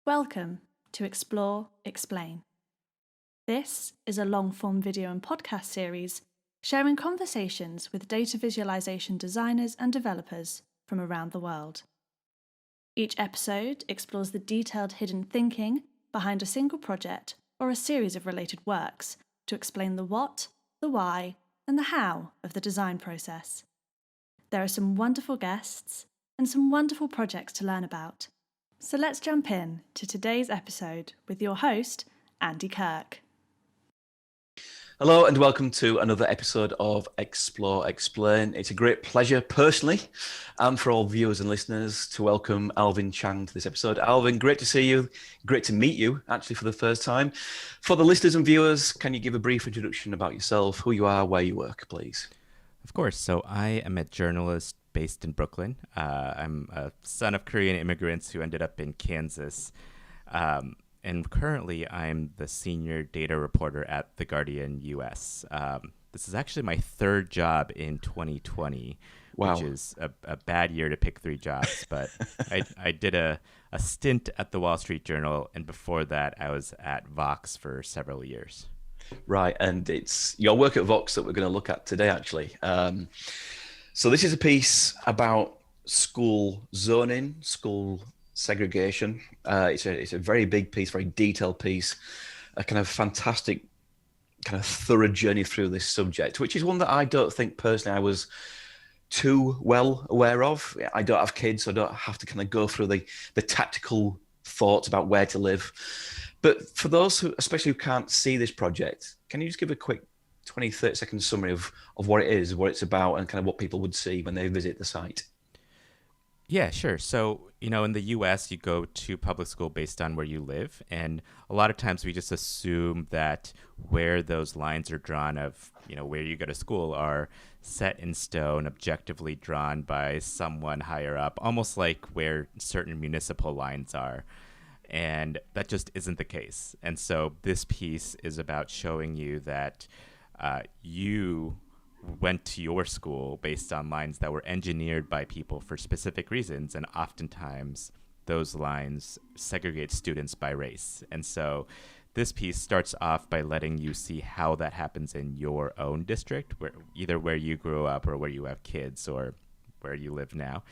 Welcome to Explore, Explain. This is a long-form video and podcast series sharing conversations with data visualization designers and developers from around the world. Each episode explores the detailed hidden thinking behind a single project or a series of related works to explain the what, the why, and the how of the design process. There are some wonderful guests and some wonderful projects to learn about. So let's jump in to today's episode with your host, Andy Kirk. Hello and welcome to another episode of Explore, Explain. It's a great pleasure personally and for all viewers and listeners to welcome Alvin Chang to this episode. Alvin, great to see you. Great to meet you actually for the first time. For the listeners and viewers, can you give a brief introduction about yourself, who you are, where you work, please? Of course. So I am a journalist based in Brooklyn. I'm a son of Korean immigrants who ended up in Kansas. And currently, I'm the senior data reporter at The Guardian US. This is actually my third job in 2020, Wow. which is a bad year to pick three jobs. But I did a stint at the Wall Street Journal, and before that, I was at Vox for several years. Right, and it's your work at Vox that we're going to look at today, actually. So this is a piece about school zoning, school segregation. It's a very big piece, very detailed piece, a kind of fantastic, kind of thorough journey through this subject, which is one that I don't think personally I was too well aware of. I don't have kids, so I don't have to kind of go through the tactical thoughts about where to live. But for those who, especially who can't see this project, can you just give a quick 20, 30-second summary of what it is, what it's about, and kind of what people would see when they visit the site? Yeah, sure. So, in the US, you go to public school based on where you live. And a lot of times we just assume that where those lines are drawn of, where you go to school are set in stone, objectively drawn by someone higher up, almost like where certain municipal lines are. And that just isn't the case. And so this piece is about showing you that you went to your school based on lines that were engineered by people for specific reasons, and oftentimes those lines segregate students by race. And so this piece starts off by letting you see how that happens in your own district, either where you grew up or where you have kids or where you live now.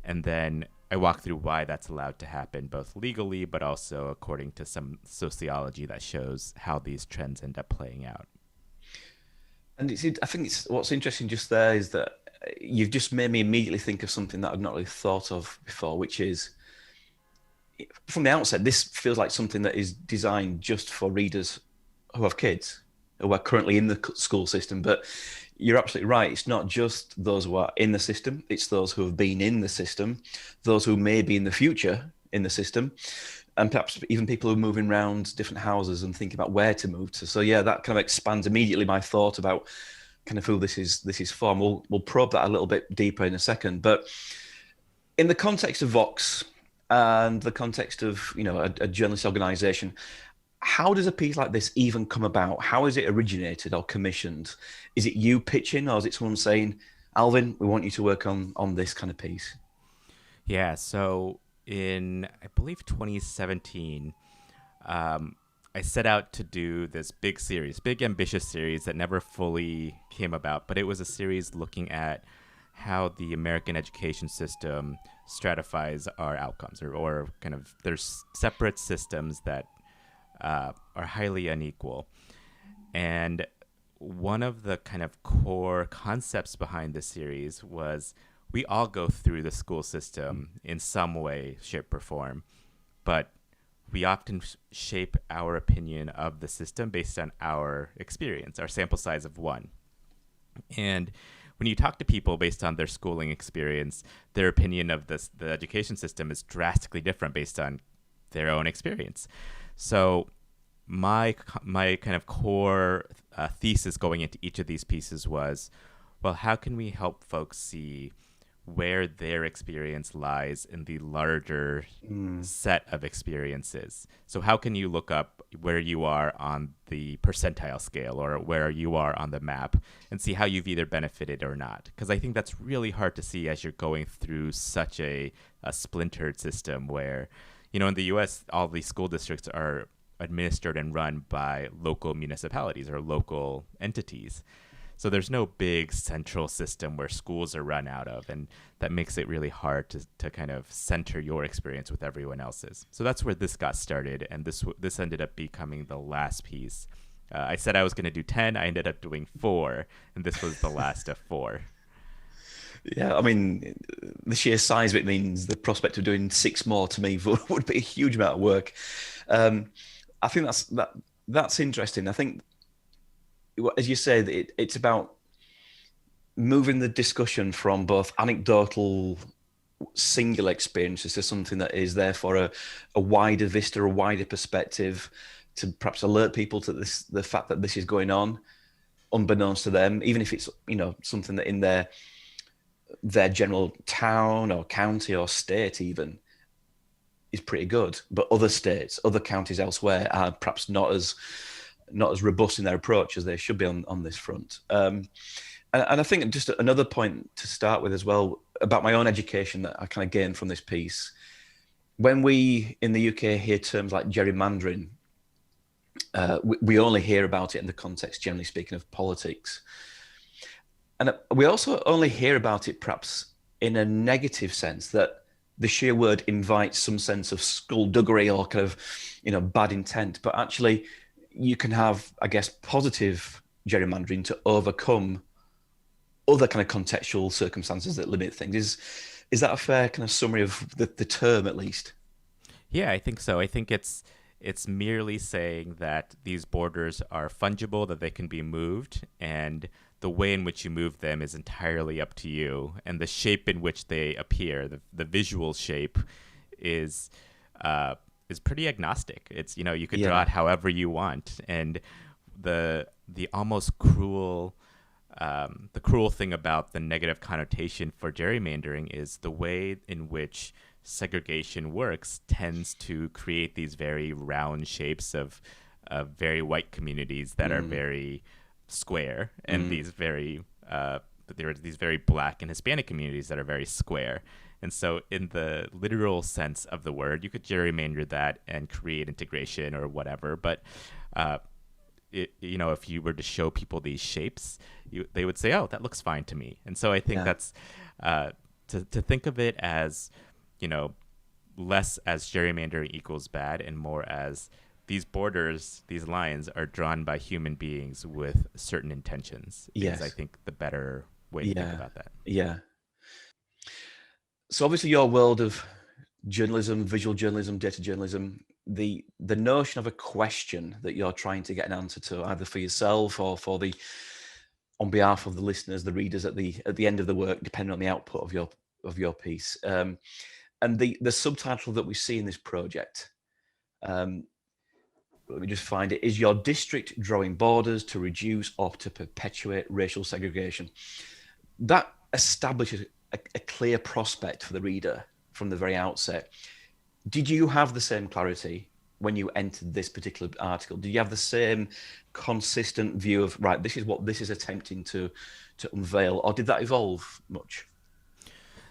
And then I walk through why that's allowed to happen, both legally, but also according to some sociology that shows how these trends end up playing out. And I think what's interesting just there is that you've just made me immediately think of something that I've not really thought of before, which is, from the outset, this feels like something that is designed just for readers who have kids, who are currently in the school system. But you're absolutely right. It's not just those who are in the system. It's those who have been in the system, those who may be in the future in the system, and perhaps even people who are moving around different houses and thinking about where to move to. So yeah, that kind of expands immediately my thought about kind of who this is for. And we'll probe that a little bit deeper in a second. But in the context of Vox and the context of a journalist organization, how does a piece like this even come about? How is it originated or commissioned? Is it you pitching, or is it someone saying, Alvin, we want you to work on this kind of piece? Yeah, so in, I believe, 2017, I set out to do this big ambitious series that never fully came about, but it was a series looking at how the American education system stratifies our outcomes, or kind of there's separate systems that are highly unequal. And one of the kind of core concepts behind this series was we all go through the school system in some way, shape, or form, but we often shape our opinion of the system based on our experience, our sample size of one. And when you talk to people based on their schooling experience, their opinion of the education system is drastically different based on their own experience. So my kind of core thesis going into each of these pieces was, well, how can we help folks see where their experience lies in the larger set of experiences? So how can you look up where you are on the percentile scale or where you are on the map and see how you've either benefited or not? Because I think that's really hard to see as you're going through such a splintered system where In the U.S., all these school districts are administered and run by local municipalities or local entities. So there's no big central system where schools are run out of, and that makes it really hard to kind of center your experience with everyone else's. So that's where this got started, and this ended up becoming the last piece. I said I was going to do 10. I ended up doing 4, and this was the last of 4. Yeah, I mean, the sheer size of it means the prospect of doing 6 more to me would be a huge amount of work. I think that's interesting. I think, as you say, it's about moving the discussion from both anecdotal, singular experiences to something that is there for a wider vista, a wider perspective, to perhaps alert people to the fact that this is going on, unbeknownst to them, even if it's something that in their general town or county or state even is pretty good, but other states, other counties elsewhere are perhaps not as robust in their approach as they should be on this front. And I think just another point to start with as well about my own education that I kind of gained from this piece. When we in the UK hear terms like gerrymandering, we only hear about it in the context, generally speaking, of politics. And we also only hear about it perhaps in a negative sense, that the sheer word invites some sense of skullduggery or kind of, bad intent. But actually, you can have, I guess, positive gerrymandering to overcome other kind of contextual circumstances that limit things. Is that a fair kind of summary of the term, at least? Yeah, I think so. I think it's merely saying that these borders are fungible, that they can be moved, and the way in which you move them is entirely up to you. And the shape in which they appear, the visual shape, is pretty agnostic. It's you could draw it however you want, and the almost cruel. The cruel thing about the negative connotation for gerrymandering is the way in which segregation works tends to create these very round shapes of very white communities that are very square, and these very there are these very black and Hispanic communities that are very square. And so in the literal sense of the word, you could gerrymander that and create integration or whatever, but if you were to show people these shapes, they would say, oh, that looks fine to me. And so I think that's to think of it as, less as gerrymandering equals bad and more as these borders, these lines are drawn by human beings with certain intentions. Is, I think, the better way to think about that. Yeah. So obviously your world of journalism, visual journalism, data journalism, the notion of a question that you're trying to get an answer to, either for yourself or on behalf of the listeners, the readers at the end of the work, depending on the output of your piece. And the subtitle that we see in this project, let me just find it, is Your District Drawing Borders to Reduce or to Perpetuate Racial Segregation. That establishes a clear prospect for the reader from the very outset. Did you have the same clarity when you entered this particular article? Did you have the same consistent view of, right, this is what this is attempting to unveil, or did that evolve much?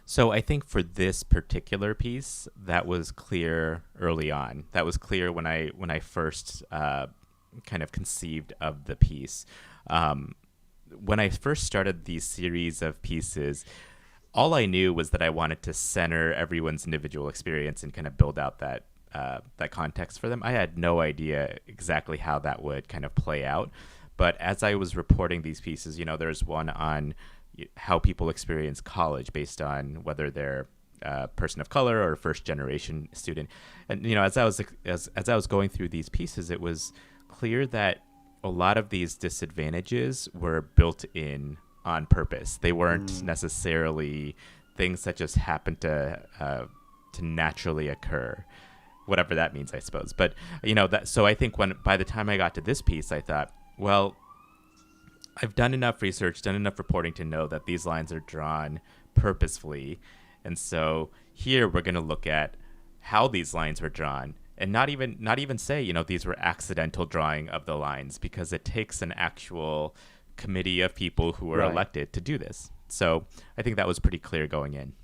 So I think for this particular piece, that was clear early on. That was clear when I first kind of conceived of the piece. When I first started these series of pieces, all I knew was that I wanted to center everyone's individual experience and kind of build out that context for them. I had no idea exactly how that would kind of play out. But as I was reporting these pieces, there's one on how people experience college based on whether they're a person of color or a first generation student. And, as I was going through these pieces, it was clear that a lot of these disadvantages were built in on purpose. They weren't necessarily things that just happened to naturally occur, whatever that means, I suppose. But so I think by the time I got to this piece, I thought, well, I've done enough research, done enough reporting to know that these lines are drawn purposefully, and so here we're going to look at how these lines were drawn, and not even say these were accidental drawing of the lines, because it takes an actual committee of people who are elected to do this. So I think that was pretty clear going in.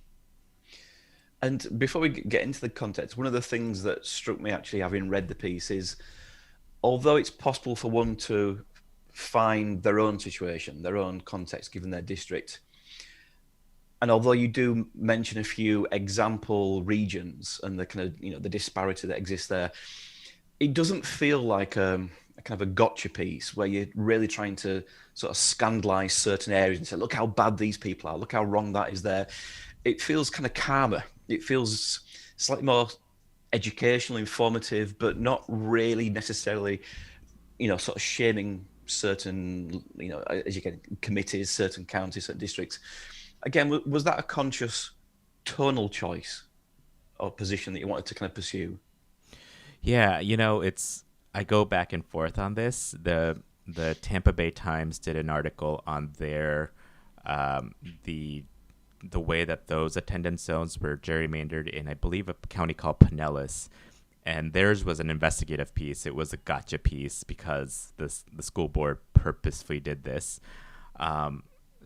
And before we get into the context, one of the things that struck me actually, having read the piece, is although it's possible for one to find their own situation, their own context, given their district, and although you do mention a few example regions and the kind of, you know, the disparity that exists there, it doesn't feel like a kind of a gotcha piece where you're really trying to sort of scandalize certain areas and say, look how bad these people are, look how wrong that is there. It feels kind of calmer. It feels slightly more educational, informative, but not really necessarily, you know, sort of shaming certain, you know, as you get committees, certain counties, certain districts. Again, was that a conscious tonal choice or position that you wanted to kind of pursue? Yeah, you know, I go back and forth on this. The Tampa Bay Times did an article on their the way that those attendance zones were gerrymandered in, I believe, a county called Pinellas, and theirs was an investigative piece. It was a gotcha piece because the school board purposefully did this.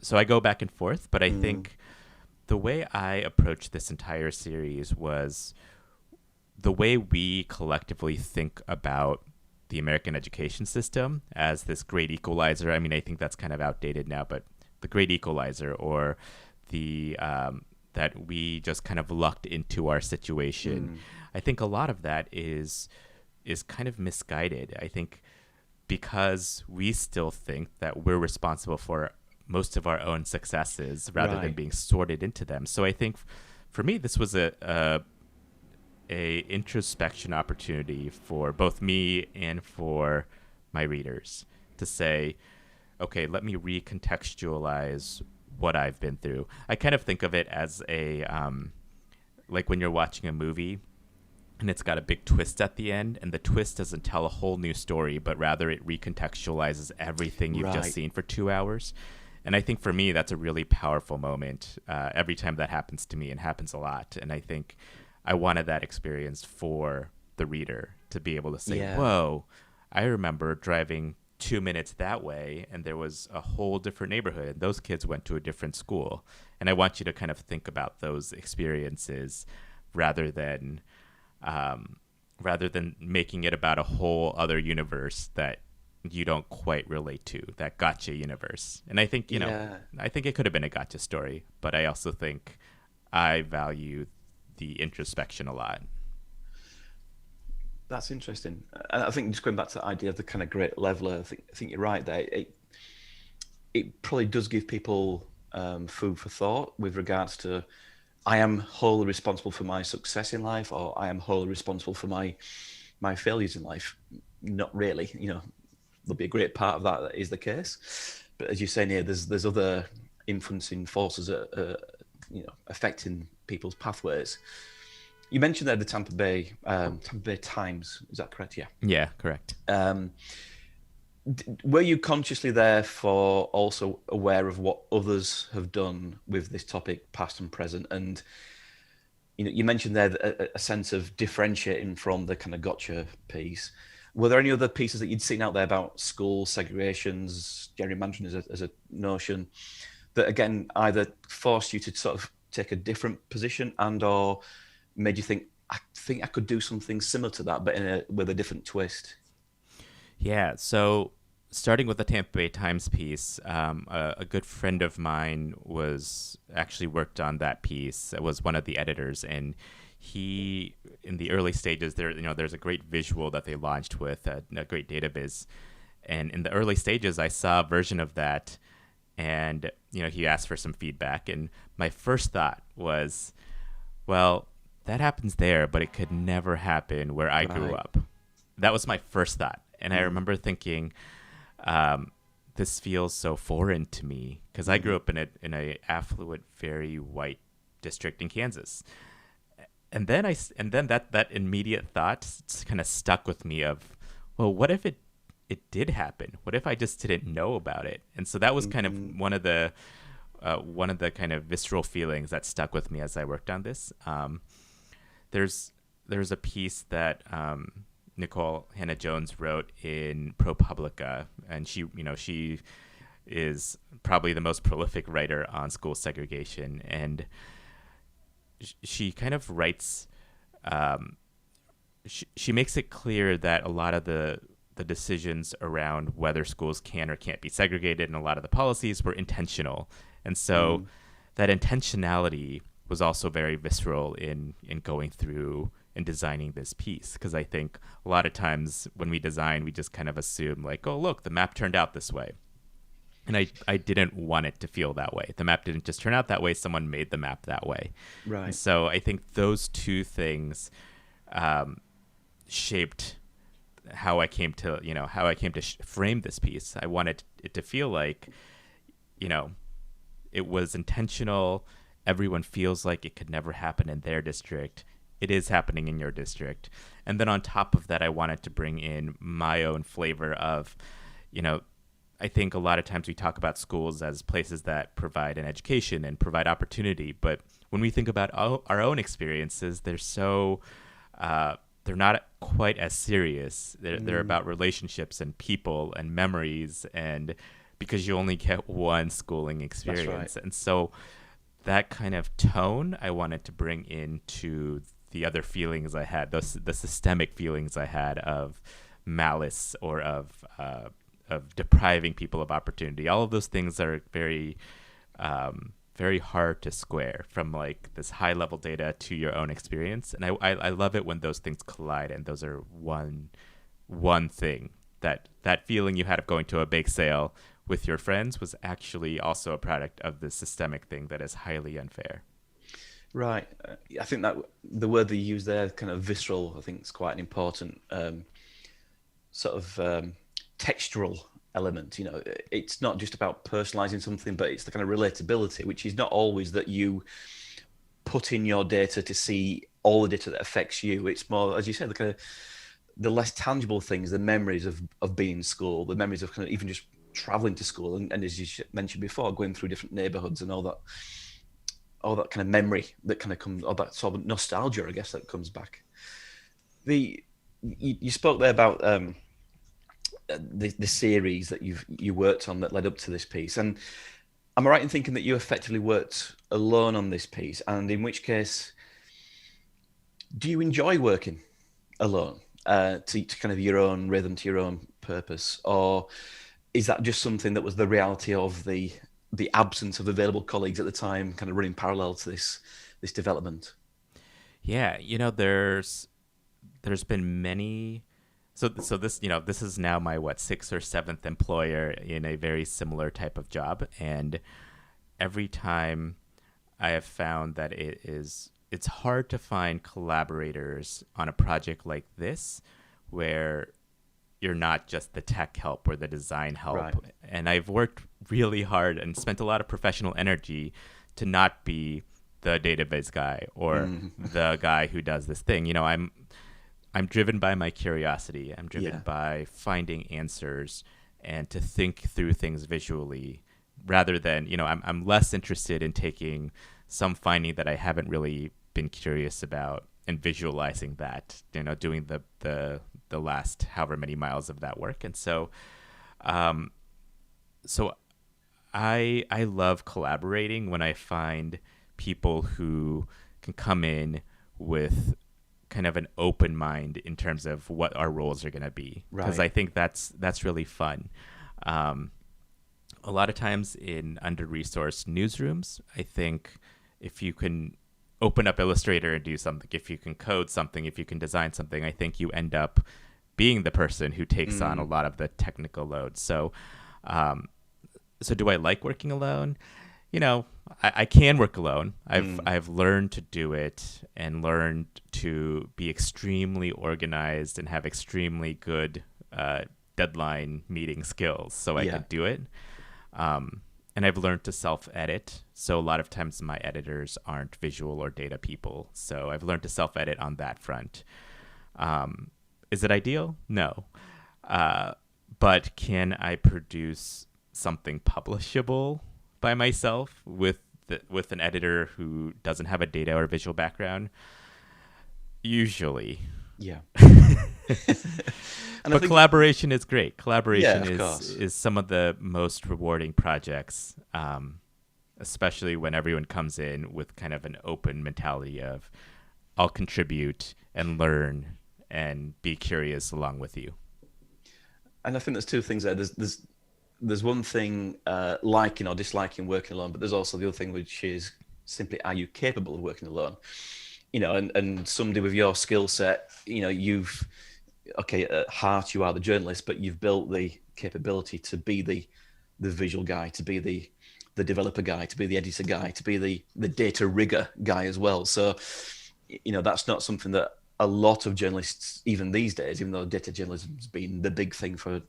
So I go back and forth, but I think the way I approached this entire series was the way we collectively think about the American education system as this great equalizer. I mean, I think that's kind of outdated now, but the great equalizer, or the that we just kind of lucked into our situation. I think a lot of that is kind of misguided. I think because we still think that we're responsible for most of our own successes rather than Right. being sorted into them. So I think for me, this was a introspection opportunity for both me and for my readers to say, okay, let me recontextualize what I've been through. I kind of think of it as a like when you're watching a movie and it's got a big twist at the end, and the twist doesn't tell a whole new story, but rather it recontextualizes everything you've just Right. seen for 2 hours. And I think for me, that's a really powerful moment every time that happens to me, and happens a lot. And I think I wanted that experience for the reader to be able to say, Yeah. whoa, I remember driving 2 minutes that way, and there was a whole different neighborhood, and those kids went to a different school. And I want you to kind of think about those experiences rather than making it about a whole other universe that you don't quite relate to, that gotcha universe. And I think, Yeah. I think it could have been a gotcha story, but I also think I value the introspection a lot. That's interesting. And I think just going back to the idea of the kind of great leveler, I think you're right there. It probably does give people food for thought with regards to, I am wholly responsible for my success in life, or I am wholly responsible for my failures in life. Not really. You know, there'll be a great part of that is the case. But as you say, Neil, there's other influencing forces you know, affecting people's pathways. You mentioned there the Tampa Bay Times. Is that correct? Yeah. Yeah, correct. Were you consciously there for also aware of what others have done with this topic, past and present? And you know, you mentioned there a sense of differentiating from the kind of gotcha piece. Were there any other pieces that you'd seen out there about school segregations, gerrymandering as a notion, that again either forced you to sort of take a different position and or made you think, I think I could do something similar to that, but with a different twist? Yeah, so starting with the Tampa Bay Times piece, a good friend of mine was actually worked on that piece. It was one of the editors, and he, in the early stages, there's a great visual that they launched with a great database, and in the early stages, I saw a version of that, and he asked for some feedback, and my first thought was, well, that happens there, but it could never happen where I grew Right. up. That was my first thought. And I remember thinking, this feels so foreign to me because I grew up in a affluent, very white district in Kansas. And then that immediate thought kind of stuck with me of, well, what if it did happen? What if I just didn't know about it? And so that was kind of one of the kind of visceral feelings that stuck with me as I worked on this. There's a piece that Nicole Hannah-Jones wrote in ProPublica, and she is probably the most prolific writer on school segregation. And she kind of writes. She makes it clear that a lot of the decisions around whether schools can or can't be segregated and a lot of the policies were intentional. And so that intentionality was also very visceral in going through and designing this piece. Because I think a lot of times when we design, we just kind of assume like, oh, look, the map turned out this way. And I didn't want it to feel that way. The map didn't just turn out that way. Someone made the map that way. Right. And so I think those two things shaped how I came to frame this piece. I wanted it to feel like, it was intentional. Everyone feels like it could never happen in their district. It is happening in your district. And then on top of that, I wanted to bring in my own flavor of, I think a lot of times we talk about schools as places that provide an education and provide opportunity. But when we think about our own experiences, they're so, they're not quite as serious. They're about relationships and people and memories, and because you only get one schooling experience. That's right. And so that kind of tone I wanted to bring into the other feelings I had, the systemic feelings I had of malice or of depriving people of opportunity. All of those things are very, very hard to square, from like this high level data to your own experience. And I love it when those things collide and those are one thing. That feeling you had of going to a bake sale with your friends was actually also a product of this systemic thing that is highly unfair. Right. I think that the word that you use there, kind of visceral, I think is quite an important textural element. It's not just about personalizing something, but it's the kind of relatability, which is not always that you put in your data to see all the data that affects you. It's more, as you said, the kind of the less tangible things, the memories of being in school, the memories of kind of even just traveling to school, and as you mentioned before, going through different neighborhoods and all that kind of memory that kind of comes, or that sort of nostalgia, I guess, that comes back. You spoke there about the series that you worked on that led up to this piece, and am I right in thinking that you effectively worked alone on this piece? And in which case, do you enjoy working alone to kind of your own rhythm, to your own purpose, or is that just something that was the reality of the absence of available colleagues at the time, kind of running parallel to this development? Yeah, there's been many. So this this is now my 6th or 7th employer in a very similar type of job, and every time I have found that it's hard to find collaborators on a project like this where you're not just the tech help or the design help. Right. And I've worked really hard and spent a lot of professional energy to not be the database guy or the guy who does this thing. I'm driven by my curiosity. I'm driven by finding answers and to think through things visually, rather than, I'm less interested in taking some finding that I haven't really been curious about and visualizing that, doing the last however many miles of that work. And so I love collaborating when I find people who can come in with kind of an open mind in terms of what our roles are going to be. Because I think that's really fun. A lot of times in under-resourced newsrooms, I think if you can open up Illustrator and do something, if you can code something, if you can design something, I think you end up being the person who takes on a lot of the technical load. So do I like working alone? I can work alone. I've learned to do it and learned to be extremely organized and have extremely good deadline meeting skills so I could do it. And I've learned to self-edit. So a lot of times my editors aren't visual or data people. So I've learned to self-edit on that front. Is it ideal? No. But can I produce something publishable by myself with an editor who doesn't have a data or visual background? Usually. Yeah. But collaboration is great. Collaboration of course. is some of the most rewarding projects especially when everyone comes in with kind of an open mentality of I'll contribute and learn and be curious along with you. And I think there's two things there. There's one thing liking or disliking working alone, but there's also the other thing, which is simply, are you capable of working alone? And somebody with your skill set, at heart you are the journalist, but you've built the capability to be the visual guy, to be the developer guy, to be the editor guy, to be the data rigger guy as well. So, that's not something that a lot of journalists, even these days, even though data journalism has been the big thing for a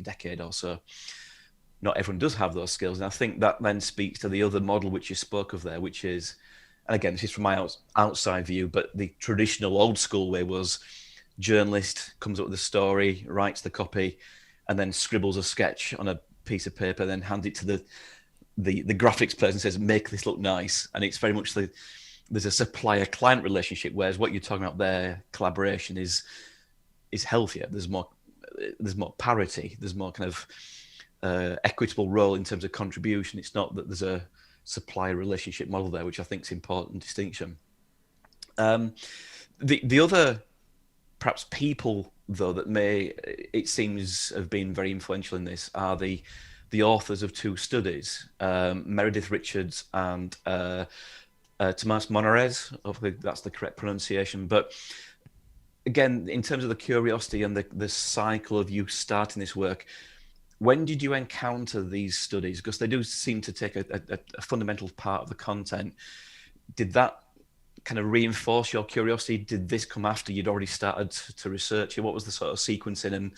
decade or so, not everyone does have those skills. And I think that then speaks to the other model which you spoke of there, which is, and again, this is from my outside view, but the traditional old school way was journalist comes up with a story, writes the copy, and then scribbles a sketch on a piece of paper, then hands it to the graphics person and says, make this look nice. And it's very much there's a supplier-client relationship, whereas what you're talking about there, collaboration, is healthier. There's more parity. There's more kind of equitable role in terms of contribution. It's not that there's a supplier relationship model there, which I think is an important distinction. The other perhaps people, though, that it seems have been very influential in this are the authors of two studies, Meredith Richards and Tomás Monares. Hopefully that's the correct pronunciation. But again, in terms of the curiosity and the cycle of you starting this work, when did you encounter these studies? Because they do seem to take a fundamental part of the content. Did that kind of reinforce your curiosity? Did this come after you'd already started to research it? What was the sort of sequencing and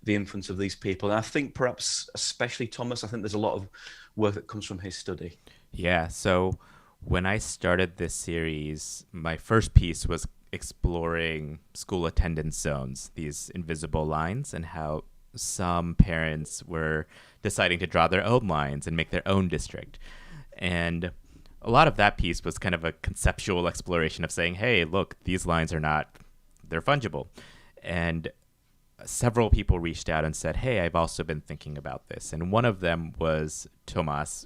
the influence of these people? And I think perhaps especially Thomas, I think there's a lot of work that comes from his study. Yeah, so when I started this series, my first piece was exploring school attendance zones, these invisible lines, and how some parents were deciding to draw their own lines and make their own district. And a lot of that piece was kind of a conceptual exploration of saying, hey, look, these lines they're fungible. And several people reached out and said, hey, I've also been thinking about this. And one of them was Thomas,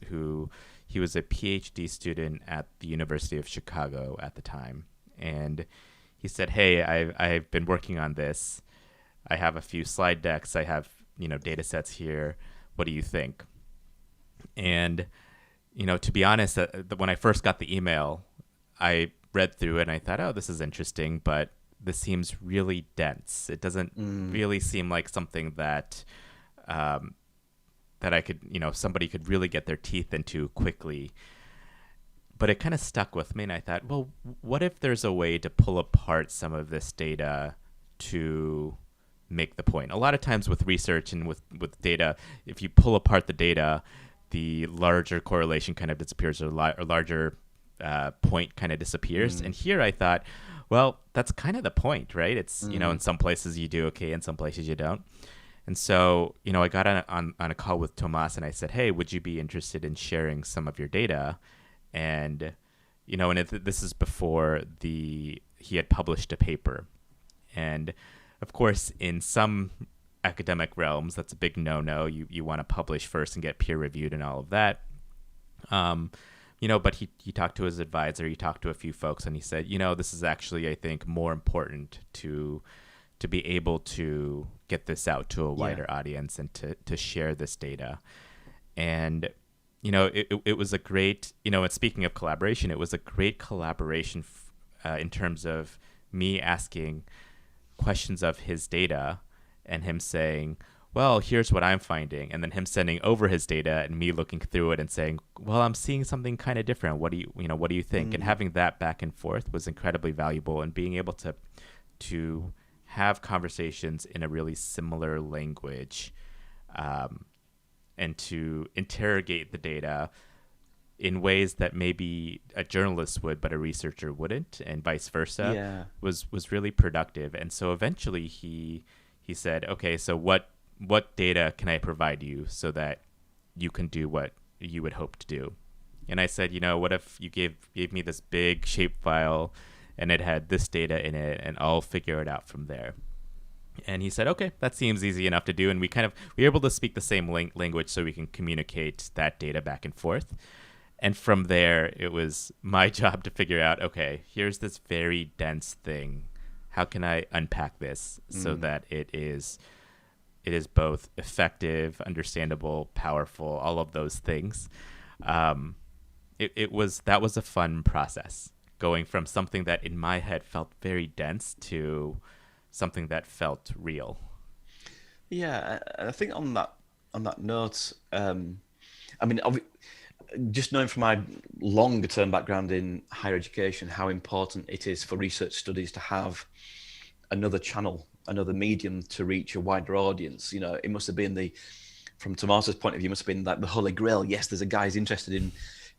he was a PhD student at the University of Chicago at the time. And he said, hey, I've been working on this. I have a few slide decks. I have, data sets here. What do you think? And, to be honest, when I first got the email, I read through it and I thought, oh, this is interesting, but this seems really dense. It doesn't really seem like something that I could, somebody could really get their teeth into quickly. But it kind of stuck with me, and I thought, well, what if there's a way to pull apart some of this data to make the point? A lot of times with research and with data, if you pull apart the data, the larger correlation kind of disappears, or larger point kind of disappears. And here I thought, well, that's kind of the point, right? It's, in some places you do okay, in some places you don't. And so, I got on a call with Tomas and I said, hey, would you be interested in sharing some of your data? And, this is before he had published a paper. And of course, in some academic realms, that's a big no-no. You want to publish first and get peer reviewed and all of that. But he talked to his advisor, he talked to a few folks, and he said, this is actually, I think, more important to be able to get this out to a wider audience and to share this data. And, it was a great, and speaking of collaboration, it was a great collaboration in terms of me asking questions of his data and him saying, well, here's what I'm finding, and then him sending over his data and me looking through it and saying, well, I'm seeing something kind of different. What do you think? And having that back and forth was incredibly valuable, and being able to have conversations in a really similar language, and to interrogate the data in ways that maybe a journalist would, but a researcher wouldn't, and vice versa, was really productive. And so eventually he said, okay, so what data can I provide you so that you can do what you would hope to do? And I said, what if you gave me this big shapefile and it had this data in it, and I'll figure it out from there. And he said, okay, that seems easy enough to do. And we were able to speak the same language so we can communicate that data back and forth. And from there, it was my job to figure out, okay, here's this very dense thing. How can I unpack this so that it is both effective, understandable, powerful, all of those things. That was a fun process, going from something that in my head felt very dense to something that felt real. Yeah, and I think on that note, I mean, just knowing from my longer term background in higher education, how important it is for research studies to have another channel, another medium to reach a wider audience. You know, it must have been from Tommaso's point of view, must have been like the holy grail. Yes, there's a guy who's interested in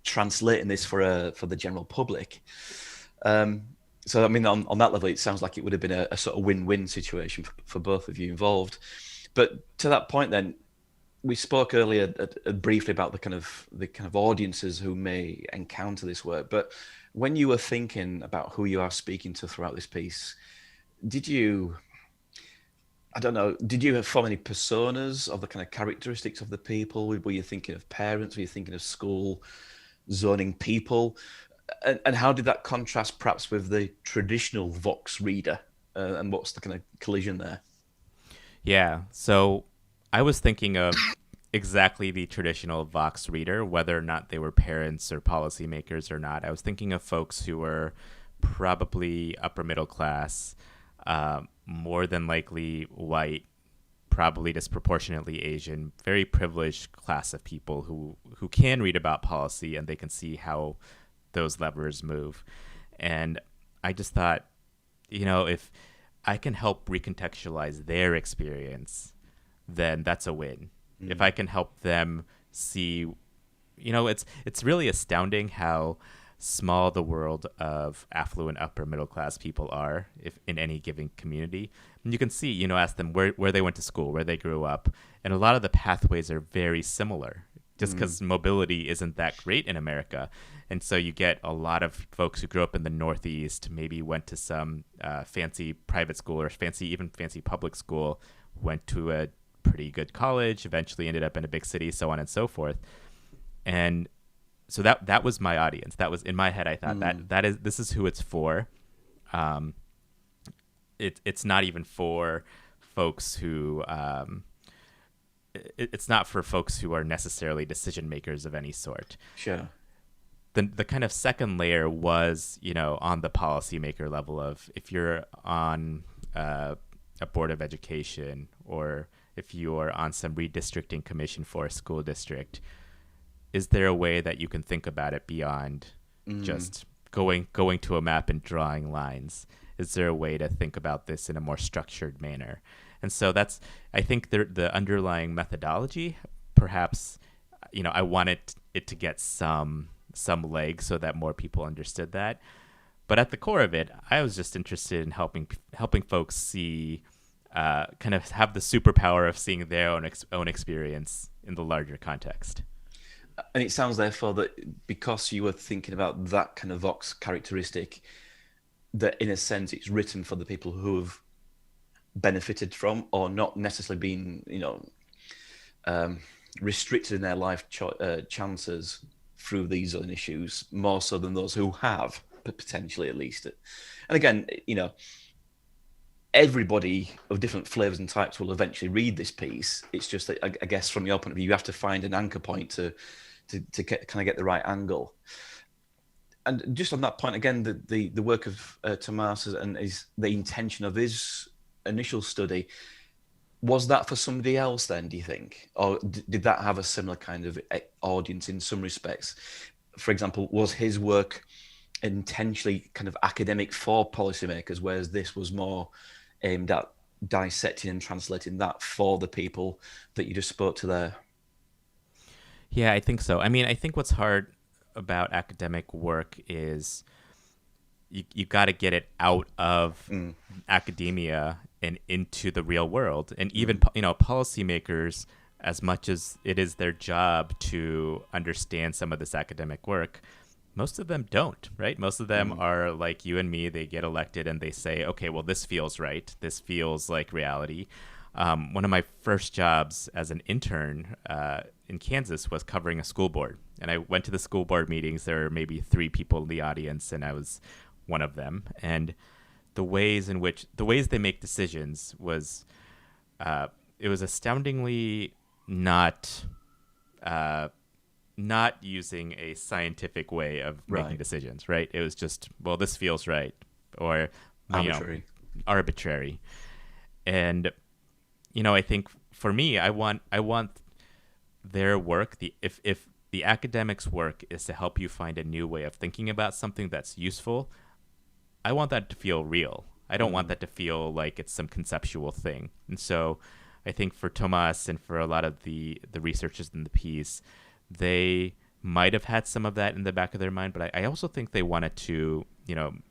translating this for the general public. So, I mean, on that level, it sounds like it would have been a sort of win-win situation for both of you involved. But to that point, then, we spoke earlier briefly about the kind of audiences who may encounter this work. But when you were thinking about who you are speaking to throughout this piece, did you form any personas of the kind of characteristics of the people? Were you thinking of parents? Were you thinking of school zoning people? And how did that contrast perhaps with the traditional Vox reader? And what's the kind of collision there? Yeah, so I was thinking of exactly the traditional Vox reader, whether or not they were parents or policymakers or not. I was thinking of folks who were probably upper middle class, more than likely white, probably disproportionately Asian, very privileged class of people who can read about policy and they can see how those levers move. And I just thought, if I can help recontextualize their experience, then that's a win. If I can help them see, it's really astounding how small the world of affluent upper middle class people are if in any given community. And you can see, ask them where they went to school, where they grew up. And a lot of the pathways are very similar just because mobility isn't that great in America. And so you get a lot of folks who grew up in the Northeast, maybe went to some fancy private school or fancy public school, went to a pretty good college, eventually ended up in a big city, so on and so forth. And so that was my audience. That was in my head. I thought this is who it's for. It's not even for folks who it's not for folks who are necessarily decision makers of any sort. Sure. The kind of second layer was, on the policymaker level of if you're on a board of education or if you're on some redistricting commission for a school district, is there a way that you can think about it beyond just going to a map and drawing lines? Is there a way to think about this in a more structured manner? And so that's, I think, the underlying methodology. Perhaps, I wanted it to get some legs so that more people understood that. But at the core of it, I was just interested in helping folks see, kind of have the superpower of seeing their own experience in the larger context. And it sounds therefore that because you were thinking about that kind of Vox characteristic, that in a sense it's written for the people who have benefited from or not necessarily been, restricted in their life chances through these own issues, more so than those who have, potentially at least. And again, everybody of different flavors and types will eventually read this piece. It's just that, I guess, from your point of view, you have to find an anchor point to get the right angle. And just on that point, again, the work of Tommaso and the intention of his initial study, was that for somebody else then, do you think? Or did that have a similar kind of audience in some respects? For example, was his work intentionally kind of academic for policymakers, whereas this was more aimed at dissecting and translating that for the people that you just spoke to there? Yeah, I think so. I mean, I think what's hard about academic work is you got to get it out of academia and into the real world. And even, policymakers, as much as it is their job to understand some of this academic work, most of them don't, right? Most of them are like you and me. They get elected and they say, okay, well, this feels right. This feels like reality. One of my first jobs as an intern in Kansas was covering a school board. And I went to the school board meetings. There were maybe 3 people in the audience, and I was one of them. And the ways they make decisions was, it was astoundingly not using a scientific way of making Right. decisions, right? It was just, well, this feels right, or Arbitrary. arbitrary. And I think for me, I want their work, if the academics' work is to help you find a new way of thinking about something that's useful, I want that to feel real. I don't want that to feel like it's some conceptual thing. And so I think for Tomas and for a lot of the researchers in the piece, they might have had some of that in the back of their mind, but I also think they wanted to,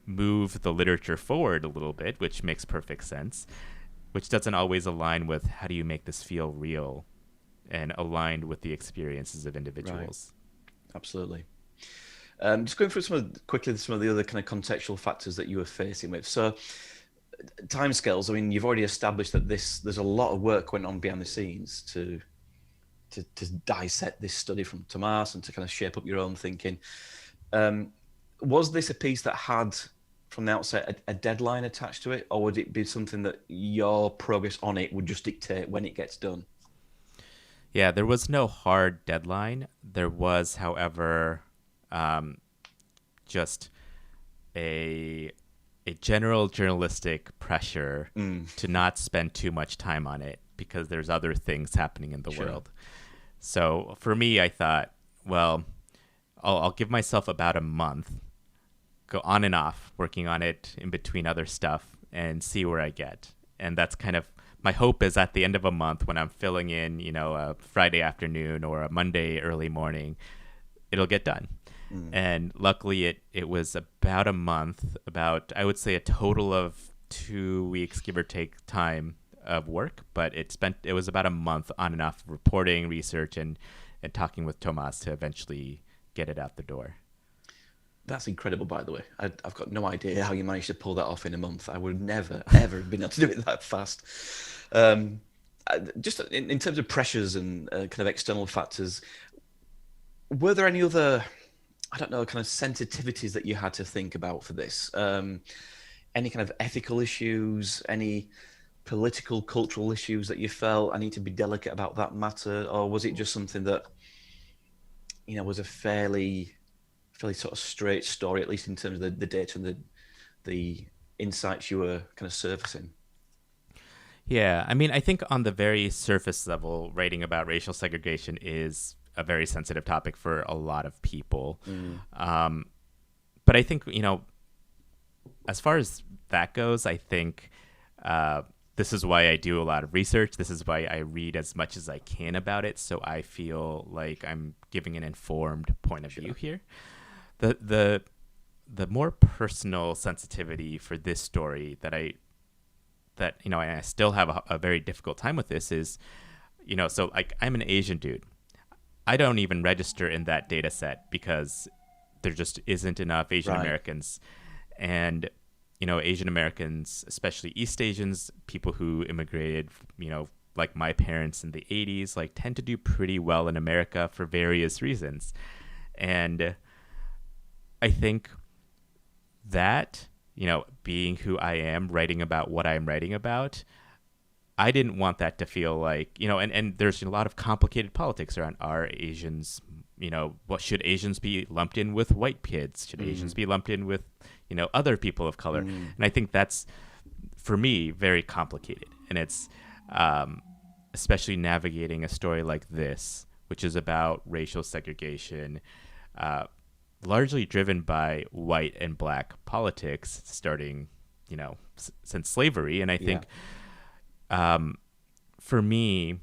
move the literature forward a little bit, which makes perfect sense, which doesn't always align with how do you make this feel real and aligned with the experiences of individuals. Absolutely. Just going through quickly some of the other kind of contextual factors that you were facing with. So, timescales. I mean, you've already established that there's a lot of work went on behind the scenes to dissect this study from Tomas and to kind of shape up your own thinking. Was this a piece that had, from the outset, a deadline attached to it, or would it be something that your progress on it would just dictate when it gets done? Yeah, there was no hard deadline. There was, however, just a general journalistic pressure to not spend too much time on it because there's other things happening in the world. So for me, I thought, well, I'll give myself about a month, go on and off working on it in between other stuff and see where I get. And that's kind of my hope is at the end of a month when I'm filling in, a Friday afternoon or a Monday early morning, it'll get done. And luckily it was about a month, I would say a total of 2 weeks, give or take, time of work, but it was about a month on and off reporting, research, and talking with Tomas to eventually get it out the door. That's incredible, by the way. I've got no idea how you managed to pull that off in a month. I would never, ever have been able to do it that fast. Just in terms of pressures and kind of external factors, were there any other, I don't know, kind of sensitivities that you had to think about for this? Any kind of ethical issues, any political, cultural issues that you felt I need to be delicate about that matter? Or was it just something that, was a fairly sort of straight story, at least in terms of the data and the insights you were kind of surfacing? Yeah, I mean, I think on the very surface level, writing about racial segregation is a very sensitive topic for a lot of people. But I think, as far as that goes, I think this is why I do a lot of research. This is why I read as much as I can about it, so I feel like I'm giving an informed point of view here. The more personal sensitivity for this story that I still have a very difficult time with this is, so like I'm an Asian dude. I don't even register in that data set because there just isn't enough Asian Americans. And, Asian Americans, especially East Asians, people who immigrated, like my parents in the 80s, like tend to do pretty well in America for various reasons. And I think that, being who I am, writing about what I'm writing about, I didn't want that to feel like, and there's a lot of complicated politics around, are Asians, what should Asians be lumped in with white kids? Should Asians be lumped in with, other people of color? And I think that's, for me, very complicated. And it's especially navigating a story like this, which is about racial segregation, largely driven by white and black politics starting, since slavery. And I think for me,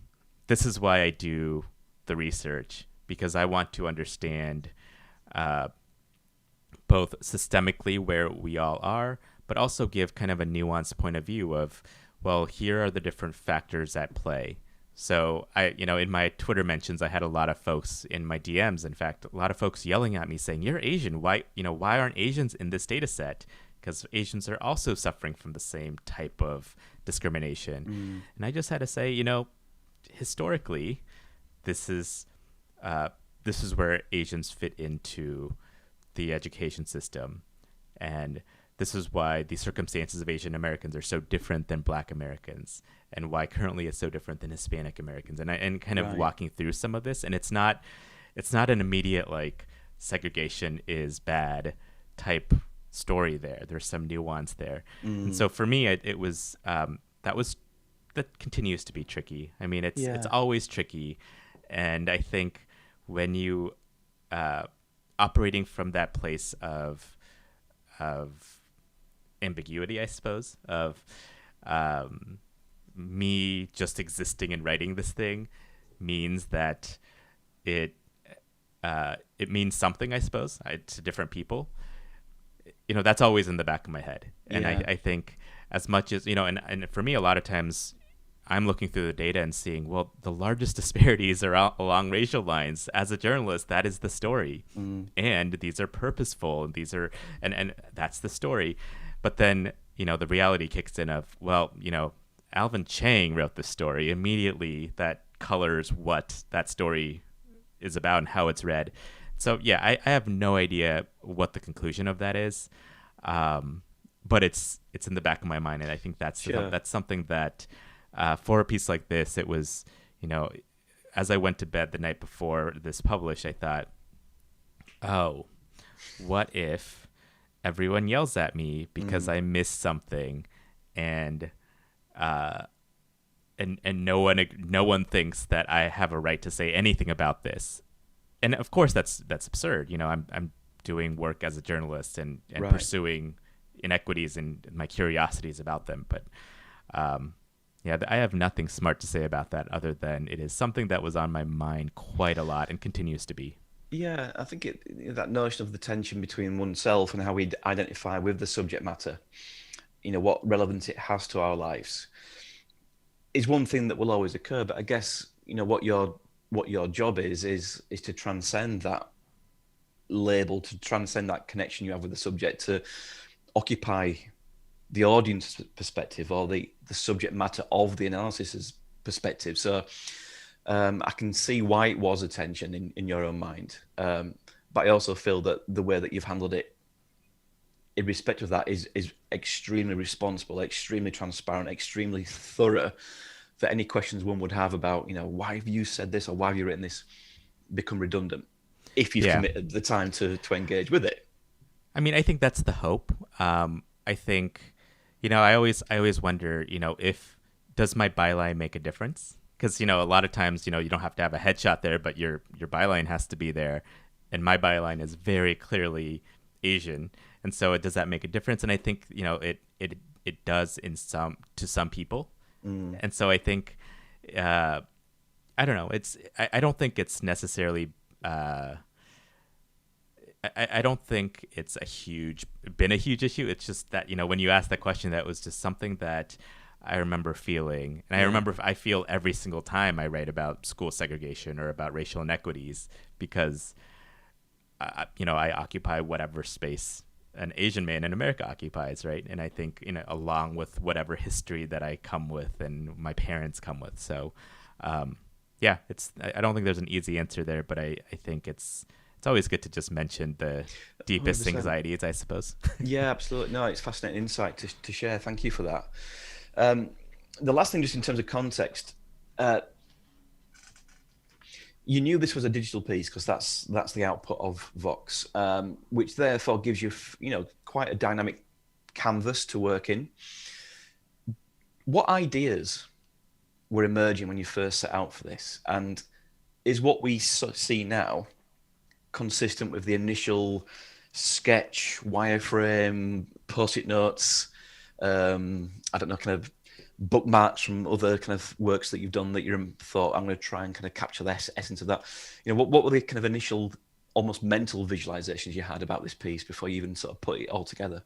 this is why I do the research, because I want to understand both systemically where we all are, but also give kind of a nuanced point of view of, well, here are the different factors at play. So in my Twitter mentions, I had a lot of folks in my DMs, in fact, a lot of folks yelling at me saying, "You're Asian. Why aren't Asians in this data set?" Because Asians are also suffering from the same type of discrimination. And I just had to say, historically, this is this is where Asians fit into the education system, and this is why the circumstances of Asian Americans are so different than Black Americans, and why currently it's so different than Hispanic Americans, and kind of walking through some of this. And it's not an immediate like segregation is bad type story there. There's some nuance there. And so for me, it was that continues to be tricky. I mean, it's always tricky, and I think when you operating from that place of ambiguity, I suppose, of me just existing and writing this thing means that it means something, I suppose, to different people. You know, that's always in the back of my head. And I think as much as, you know, and for me, a lot of times I'm looking through the data and seeing, well, the largest disparities are along racial lines. As a journalist, that is the story. And these are purposeful, and these are, and that's the story. But then, you know, the reality kicks in of, well, you know, Alvin Chang wrote this story. Immediately that colors what that story is about and how it's read. So yeah, I have no idea what the conclusion of that is. But it's in the back of my mind. And I think that's something that, for a piece like this, it was, you know, as I went to bed the night before this published, I thought, oh, what if everyone yells at me because I missed something, and no one thinks that I have a right to say anything about this. And of course that's absurd. You know, I'm doing work as a journalist and pursuing inequities and my curiosities about them. But yeah, I have nothing smart to say about that other than it is something that was on my mind quite a lot and continues to be. Yeah, I think that notion of the tension between oneself and how we identify with the subject matter, you know, what relevance it has to our lives, is one thing that will always occur. But I guess, you know, what your job is to transcend that label, to transcend that connection you have with the subject, to occupy the audience perspective or the subject matter of the analysis's perspective. So I can see why it was a tension in your own mind. But I also feel that the way that you've handled it in respect of that is extremely responsible, extremely transparent, extremely thorough, that any questions one would have about, you know, why have you said this or why have you written this, become redundant if you've committed the time to engage with it. I mean, I think that's the hope. I think, you know, I always wonder, you know, does my byline make a difference? Because, you know, a lot of times, you know, you don't have to have a headshot there, but your byline has to be there. And my byline is very clearly Asian. And so does that make a difference? And I think, you know, it does to some people. And so I think, I don't know, I don't think it's necessarily, I don't think it's been a huge issue. It's just that, you know, when you asked that question, that was just something that I remember feeling. And I remember I feel every single time I write about school segregation or about racial inequities, because, you know, I occupy whatever space an Asian man in America occupies, right? And I think, you know, along with whatever history that I come with and my parents come with. So, yeah, I don't think there's an easy answer there, but I think it's always good to just mention the deepest 100%. Anxieties, I suppose. Yeah, absolutely. No, it's fascinating insight to share. Thank you for that. The last thing, just in terms of context, you knew this was a digital piece because that's the output of Vox, which therefore gives you, you know, quite a dynamic canvas to work in. What ideas were emerging when you first set out for this, and is what we see now consistent with the initial sketch, wireframe, post-it notes, I don't know, kind of bookmarks from other kind of works that you've done that you thought, I'm going to try and kind of capture the essence of that? You know, what were the kind of initial, almost mental visualizations you had about this piece before you even sort of put it all together?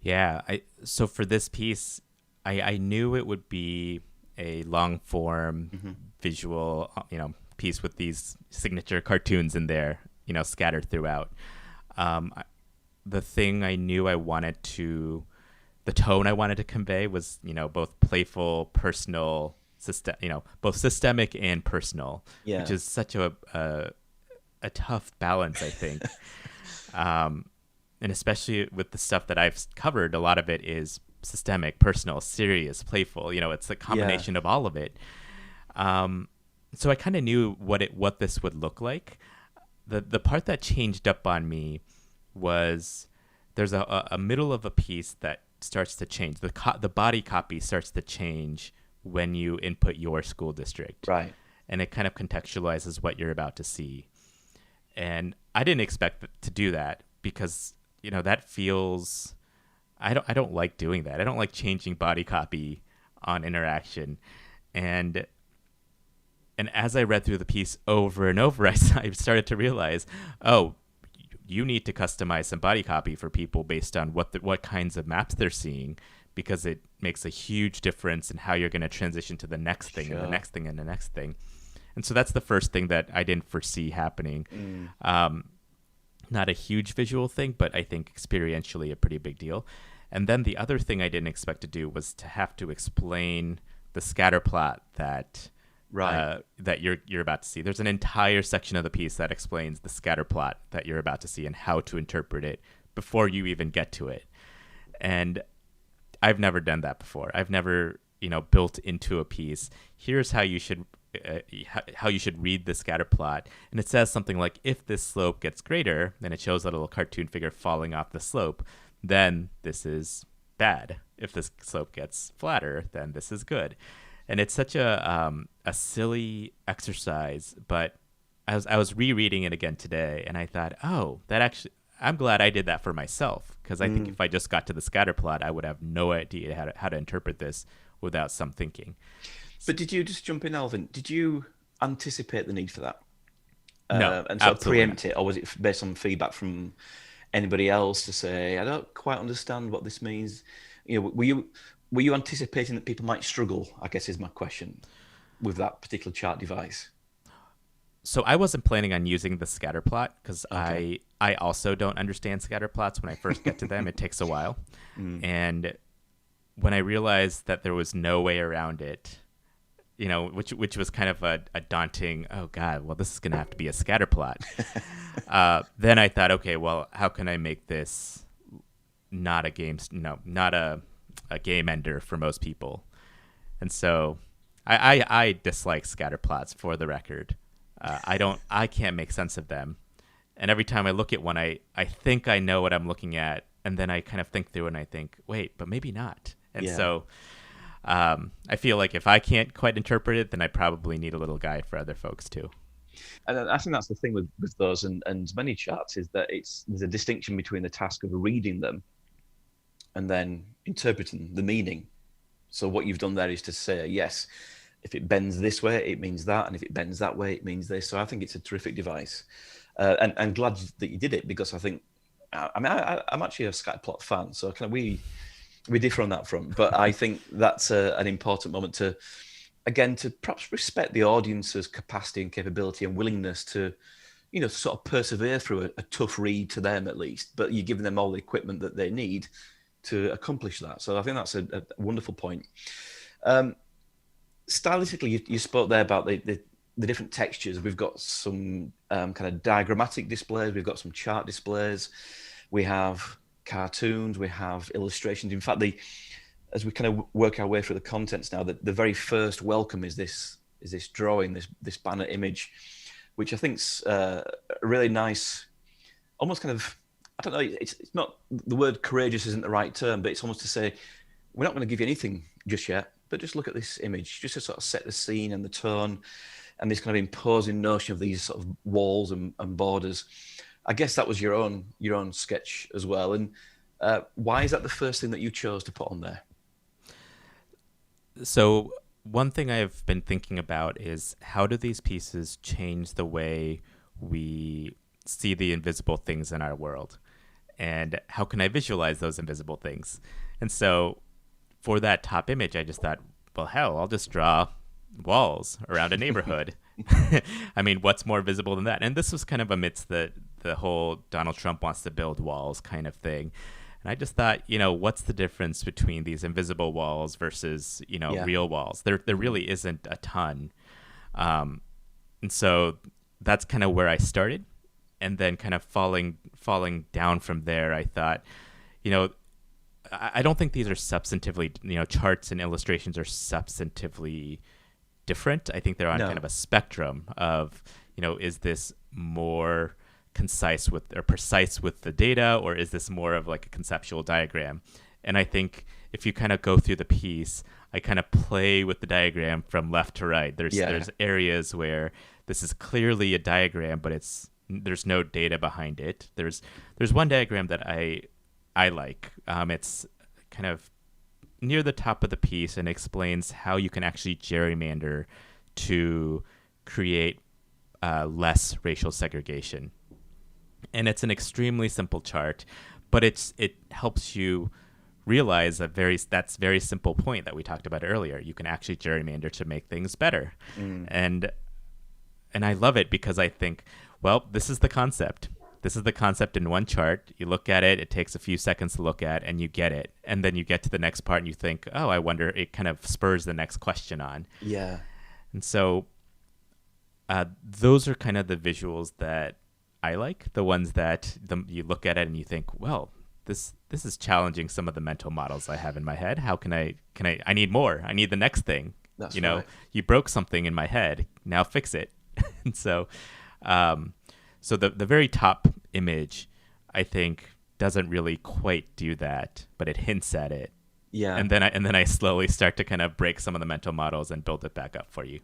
Yeah, so for this piece, I knew it would be a long form visual, you know, piece with these signature cartoons in there, you know, scattered throughout. The thing I knew the tone I wanted to convey was, you know, both playful, personal, both systemic and personal, which is such a a tough balance, I think. And especially with the stuff that I've covered, a lot of it is systemic, personal, serious, playful. It's a combination of all of it. So I kind of knew what this would look like. The part that changed up on me was there's a middle of a piece that starts to change. The body copy starts to change when you input your school district. Right. And it kind of contextualizes what you're about to see. And I didn't expect to do that because, that feels, I don't like doing that. I don't like changing body copy on interaction. And as I read through the piece over and over, I started to realize, oh, you need to customize some body copy for people based on what kinds of maps they're seeing, because it makes a huge difference in how you're going to transition to the next thing and the next thing and the next thing. And so that's the first thing that I didn't foresee happening. Not a huge visual thing, but I think experientially a pretty big deal. And then the other thing I didn't expect to do was to have to explain the scatter plot that you're about to see. There's an entire section of the piece that explains the scatter plot that you're about to see and how to interpret it before you even get to it. And I've never done that before. I've never, built into a piece, here's how you should read the scatter plot. And it says something like, if this slope gets greater, then it shows a little cartoon figure falling off the slope, then this is bad. If this slope gets flatter, then this is good. And it's such a silly exercise, but I was rereading it again today, and I thought, I'm glad I did that for myself, because I think if I just got to the scatter plot, I would have no idea how to interpret this without some thinking. But did you, just jump in, Alvin, did you anticipate the need for that? No, and sort of preempt it, or was it based on feedback from anybody else to say, I don't quite understand what this means? Were you anticipating that people might struggle, I guess is my question, with that particular chart device? So I wasn't planning on using the scatter plot because I also don't understand scatter plots when I first get to them. It takes a while. And when I realized that there was no way around it, which was kind of a daunting, oh God, well, this is going to have to be a scatter plot. Then I thought, okay, well, how can I make this not a game ender for most people? And so I dislike scatter plots, for the record. I can't make sense of them. And every time I look at one, I think I know what I'm looking at. And then I kind of think through and I think, wait, but maybe not. And so I feel like if I can't quite interpret it, then I probably need a little guide for other folks too. And I think that's the thing with those and many charts, is that there's a distinction between the task of reading them and then interpreting the meaning. So what you've done there is to say, yes, if it bends this way, it means that, and if it bends that way, it means this. So I think it's a terrific device, and I'm glad that you did it, because I think, I'm actually a scatterplot fan, so kind of we differ on that front. But I think that's an important moment to perhaps respect the audience's capacity and capability and willingness to, sort of persevere through a tough read to them at least. But you're giving them all the equipment that they need to accomplish that. So I think that's a wonderful point. Stylistically, you spoke there about the different textures. We've got some kind of diagrammatic displays. We've got some chart displays. We have cartoons. We have illustrations. In fact, as we kind of work our way through the contents now, the very first welcome is this drawing, this banner image, which I think's a really nice, almost kind of, I don't know, it's not, the word courageous isn't the right term, but it's almost to say, we're not going to give you anything just yet, but just look at this image, just to sort of set the scene and the tone and this kind of imposing notion of these sort of walls and borders. I guess that was your own sketch as well. And why is that the first thing that you chose to put on there? So one thing I've been thinking about is, how do these pieces change the way we see the invisible things in our world? And how can I visualize those invisible things? And so for that top image, I just thought, well, hell, I'll just draw walls around a neighborhood. I mean, what's more visible than that? And this was kind of amidst the whole Donald Trump wants to build walls kind of thing. And I just thought, what's the difference between these invisible walls versus, real walls? There really isn't a ton. And so that's kind of where I started. and then kind of falling down from there, I thought, you know, I don't think these are substantively, you know, charts and illustrations are substantively different. I think they're on kind of a spectrum of, you know, is this more concise with or precise with the data, or is this more of like a conceptual diagram? And I think if you kind of go through the piece, I kind of play with the diagram from left to right. There's areas where this is clearly a diagram, but there's no data behind it. There's one diagram that I like. It's kind of near the top of the piece and explains how you can actually gerrymander to create less racial segregation. And it's an extremely simple chart, but it helps you realize that's very simple point that we talked about earlier. You can actually gerrymander to make things better. And I love it because I think, well, this is the concept. This is the concept in one chart. You look at it, it takes a few seconds to look at, and you get it. And then you get to the next part and you think, oh, I wonder, it kind of spurs the next question on. Yeah. And so those are kind of the visuals that I like, the ones that you look at it and you think, well, this is challenging some of the mental models I have in my head. How can I need more. I need the next thing. That's you know, right. You broke something in my head. Now fix it. And so so the very top image, I think, doesn't really quite do that, but it hints at it. Yeah. And then I slowly start to kind of break some of the mental models and build it back up for you.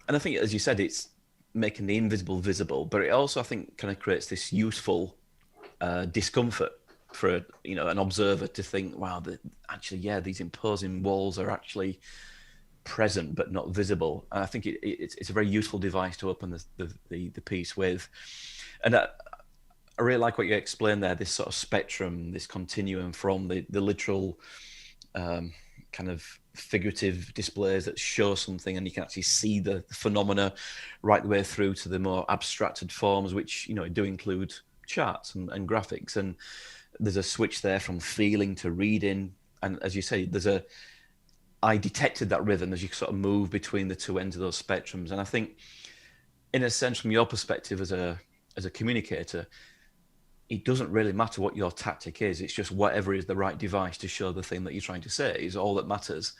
And I think, as you said, it's making the invisible visible, but it also, I think, kind of creates this useful discomfort for an observer to think, wow, these imposing walls are actually present but not visible. And I think it's a very useful device to open the piece with. And I really like what you explained there, this sort of spectrum, this continuum from the literal kind of figurative displays that show something and you can actually see the phenomena right the way through to the more abstracted forms, which do include charts and graphics. And there's a switch there from feeling to reading. And as you say, I detected that rhythm as you sort of move between the two ends of those spectrums. And I think, in a sense, from your perspective as a communicator, it doesn't really matter what your tactic is. It's just whatever is the right device to show the thing that you're trying to say is all that matters.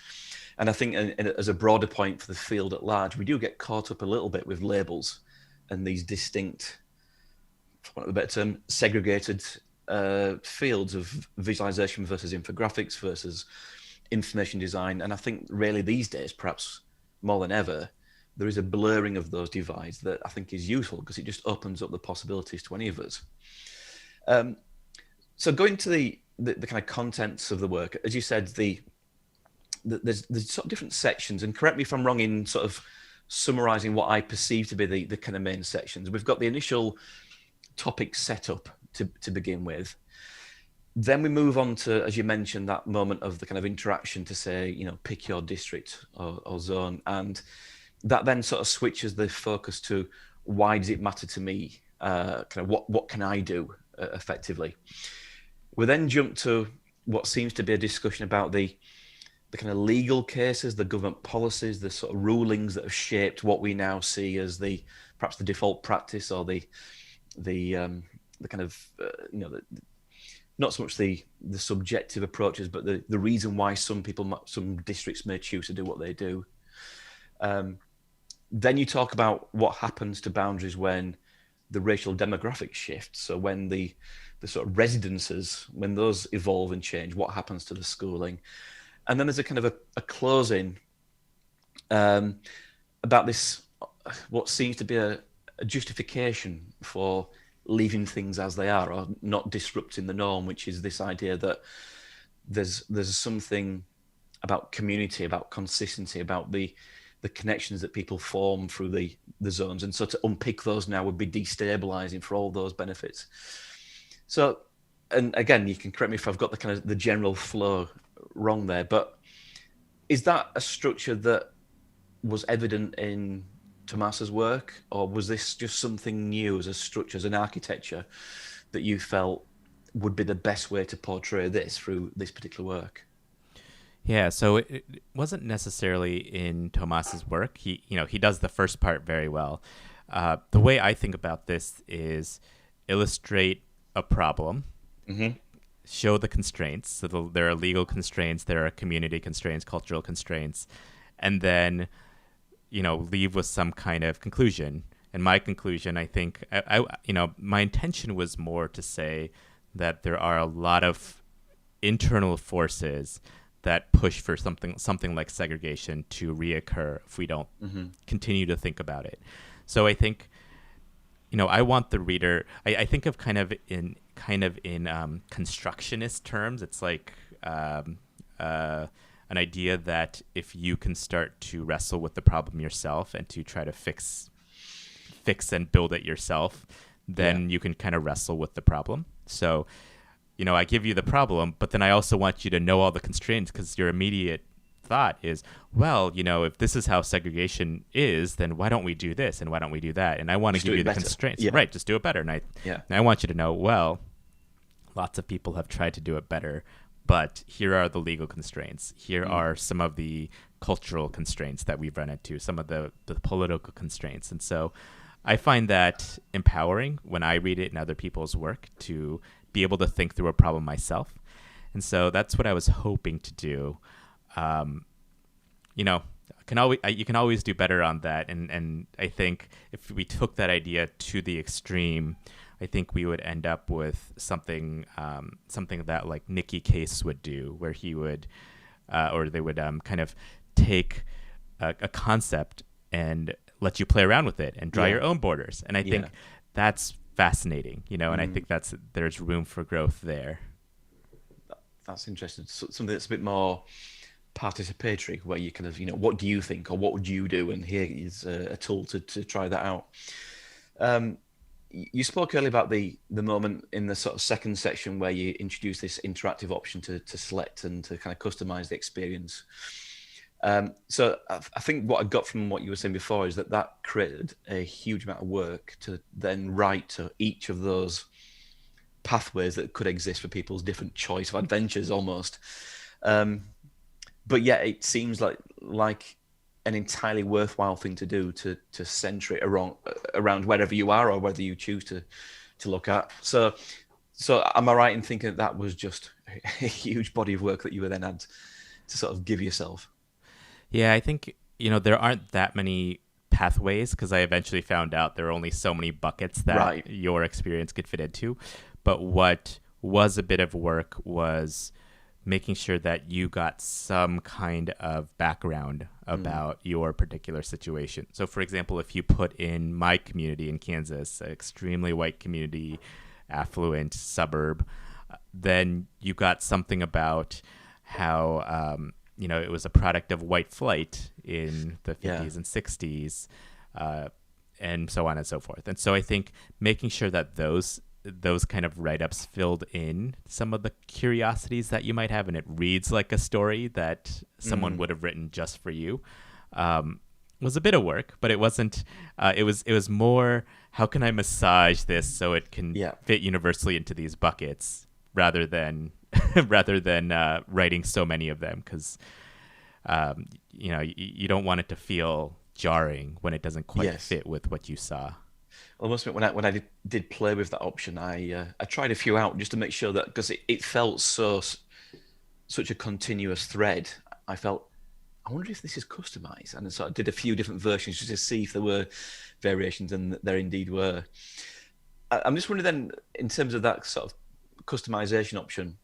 And I think as a broader point for the field at large, we do get caught up a little bit with labels and these distinct, for want of a better term, segregated fields of visualization versus infographics versus information design. And I think really these days, perhaps more than ever, there is a blurring of those divides that I think is useful because it just opens up the possibilities to any of us. So going to the kind of contents of the work, as you said, there's sort of different sections, and correct me if I'm wrong in sort of summarizing what I perceive to be the kind of main sections. We've got the initial topic setup to begin with. Then we move on to, as you mentioned, that moment of the kind of interaction to say, pick your district or zone. And that then sort of switches the focus to why does it matter to me? Kind of what can I do effectively? We then jump to what seems to be a discussion about the kind of legal cases, the government policies, the sort of rulings that have shaped what we now see as perhaps the default practice or the kind of not so much the subjective approaches, but the reason why some districts may choose to do what they do. Then you talk about what happens to boundaries when the racial demographics shift. So when the sort of residences, when those evolve and change, what happens to the schooling? And then there's a kind of a closing about this, what seems to be a justification for leaving things as they are or not disrupting the norm, which is this idea that there's something about community, about consistency, about the connections that people form through the zones. And so to unpick those now would be destabilizing for all those benefits. So, and again, you can correct me if I've got the kind of the general flow wrong there, but is that a structure that was evident in Tomas's work, or was this just something new as a structure, as an architecture that you felt would be the best way to portray this through this particular work? Yeah, so it wasn't necessarily in Tomas's work. He does the first part very well. The way I think about this is illustrate a problem, Mm-hmm. show the constraints. So there are legal constraints, there are community constraints, cultural constraints, and then, leave with some kind of conclusion. And my conclusion, I think, my intention was more to say that there are a lot of internal forces that push for something like segregation to reoccur if we don't continue to think about it. So I think, I want the reader. I think of kind of in constructionist terms. It's like an idea that if you can start to wrestle with the problem yourself and to try to fix and build it yourself, then you can kind of wrestle with the problem. So, I give you the problem, but then I also want you to know all the constraints, because your immediate thought is, well, if this is how segregation is, then why don't we do this and why don't we do that? And I want to give you the constraints. Yeah. Right, just do it better. And I want you to know, well, lots of people have tried to do it better, but here are the legal constraints. Here are some of the cultural constraints that we've run into, some of the political constraints. And so I find that empowering when I read it in other people's work to be able to think through a problem myself. And so that's what I was hoping to do. You can always do better on that. And I think if we took that idea to the extreme, I think we would end up with something that like Nicky Case would do, where he would, or they would kind of take a concept and let you play around with it and draw your own borders. And I think that's fascinating, and I think there's room for growth there. That's interesting. Something that's a bit more participatory, where you kind of, what do you think, or what would you do? And here is a tool to try that out. You spoke earlier about the moment in the sort of second section where you introduce this interactive option to select and to kind of customize the experience. So I think what I got from what you were saying before is that created a huge amount of work to then write to each of those pathways that could exist for people's different choice of adventures almost. But yeah, it seems like an entirely worthwhile thing to do to center it around wherever you are or whether you choose to look at. So am I right in thinking that was just a huge body of work that you then had to sort of give yourself? Yeah, I think, there aren't that many pathways, because I eventually found out there are only so many buckets that your experience could fit into. But what was a bit of work was making sure that you got some kind of background about your particular situation. So, for example, if you put in my community in Kansas, an extremely white community, affluent suburb, then you got something about how it was a product of white flight in the 50s and 60s, and so on and so forth. And so I think making sure that those kind of write-ups filled in some of the curiosities that you might have, and it reads like a story that someone would have written just for you, was a bit of work, but it wasn't. It was more, how can I massage this so it can fit universally into these buckets, rather than writing so many of them, because you don't want it to feel jarring when it doesn't quite fit with what you saw. I must admit, when I did play with that option, I tried a few out just to make sure that, because it felt such a continuous thread. I felt, I wonder if this is customized, and so I did a few different versions just to see if there were variations, and there indeed were. I'm just wondering then, in terms of that sort of customization option,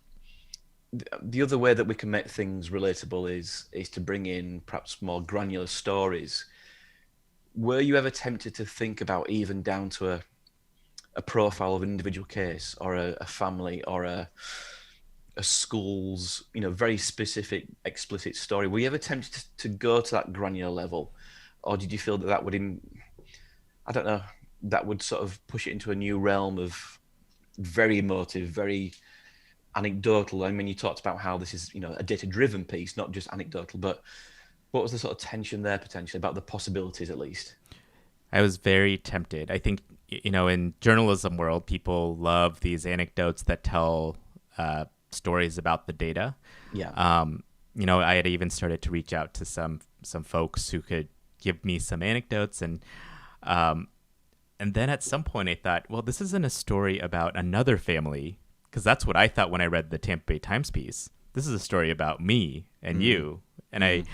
the other way that we can make things relatable is to bring in perhaps more granular stories. Were you ever tempted to think about even down to a profile of an individual case, or a family, or a school's, very specific, explicit story? Were you ever tempted to go to that granular level, or did you feel that would, I don't know, that would sort of push it into a new realm of very emotive, very anecdotal? I mean, you talked about how this is, a data-driven piece, not just anecdotal, but what was the sort of tension there potentially about the possibilities, at least? I was very tempted. I think, in journalism world, people love these anecdotes that tell stories about the data. Yeah. I had even started to reach out to some folks who could give me some anecdotes, and And then at some point I thought, well, this isn't a story about another family, because that's what I thought when I read the Tampa Bay Times piece. This is a story about me and you. And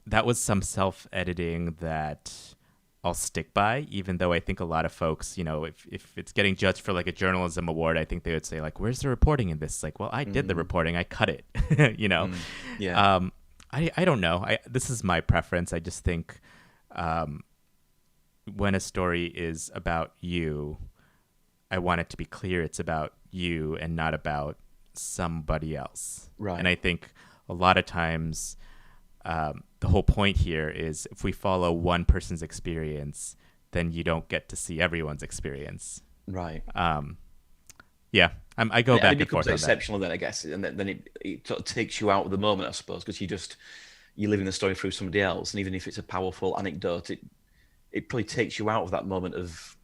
that was some self-editing that I'll stick by, even though I think a lot of folks, if it's getting judged for like a journalism award, I think they would say like, where's the reporting in this? Like, well, I did the reporting, I cut it, Yeah. I don't know. This is my preference. I just think when a story is about you, I want it to be clear it's about you and not about somebody else. Right. And I think a lot of times the whole point here is if we follow one person's experience, then you don't get to see everyone's experience. Right. Yeah, I go back and forth on that. It becomes exceptional then, I guess, and then it sort of takes you out of the moment, I suppose, because you're living the story through somebody else, and even if it's a powerful anecdote, it probably takes you out of that moment of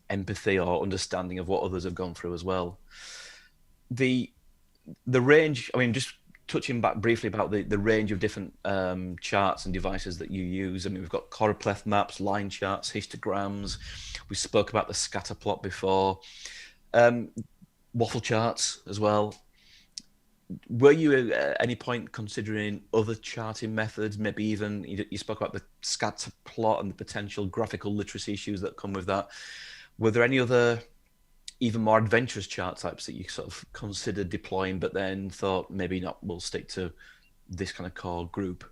empathy or understanding of what others have gone through as well. The range, I mean, just touching back briefly about the range of different charts and devices that you use. I mean, we've got choropleth maps, line charts, histograms. We spoke about the scatter plot before. Waffle charts as well. Were you at any point considering other charting methods? Maybe even you spoke about the scatter plot and the potential graphical literacy issues that come with that. Were there any other even more adventurous chart types that you sort of considered deploying, but then thought maybe not, we'll stick to this kind of core group?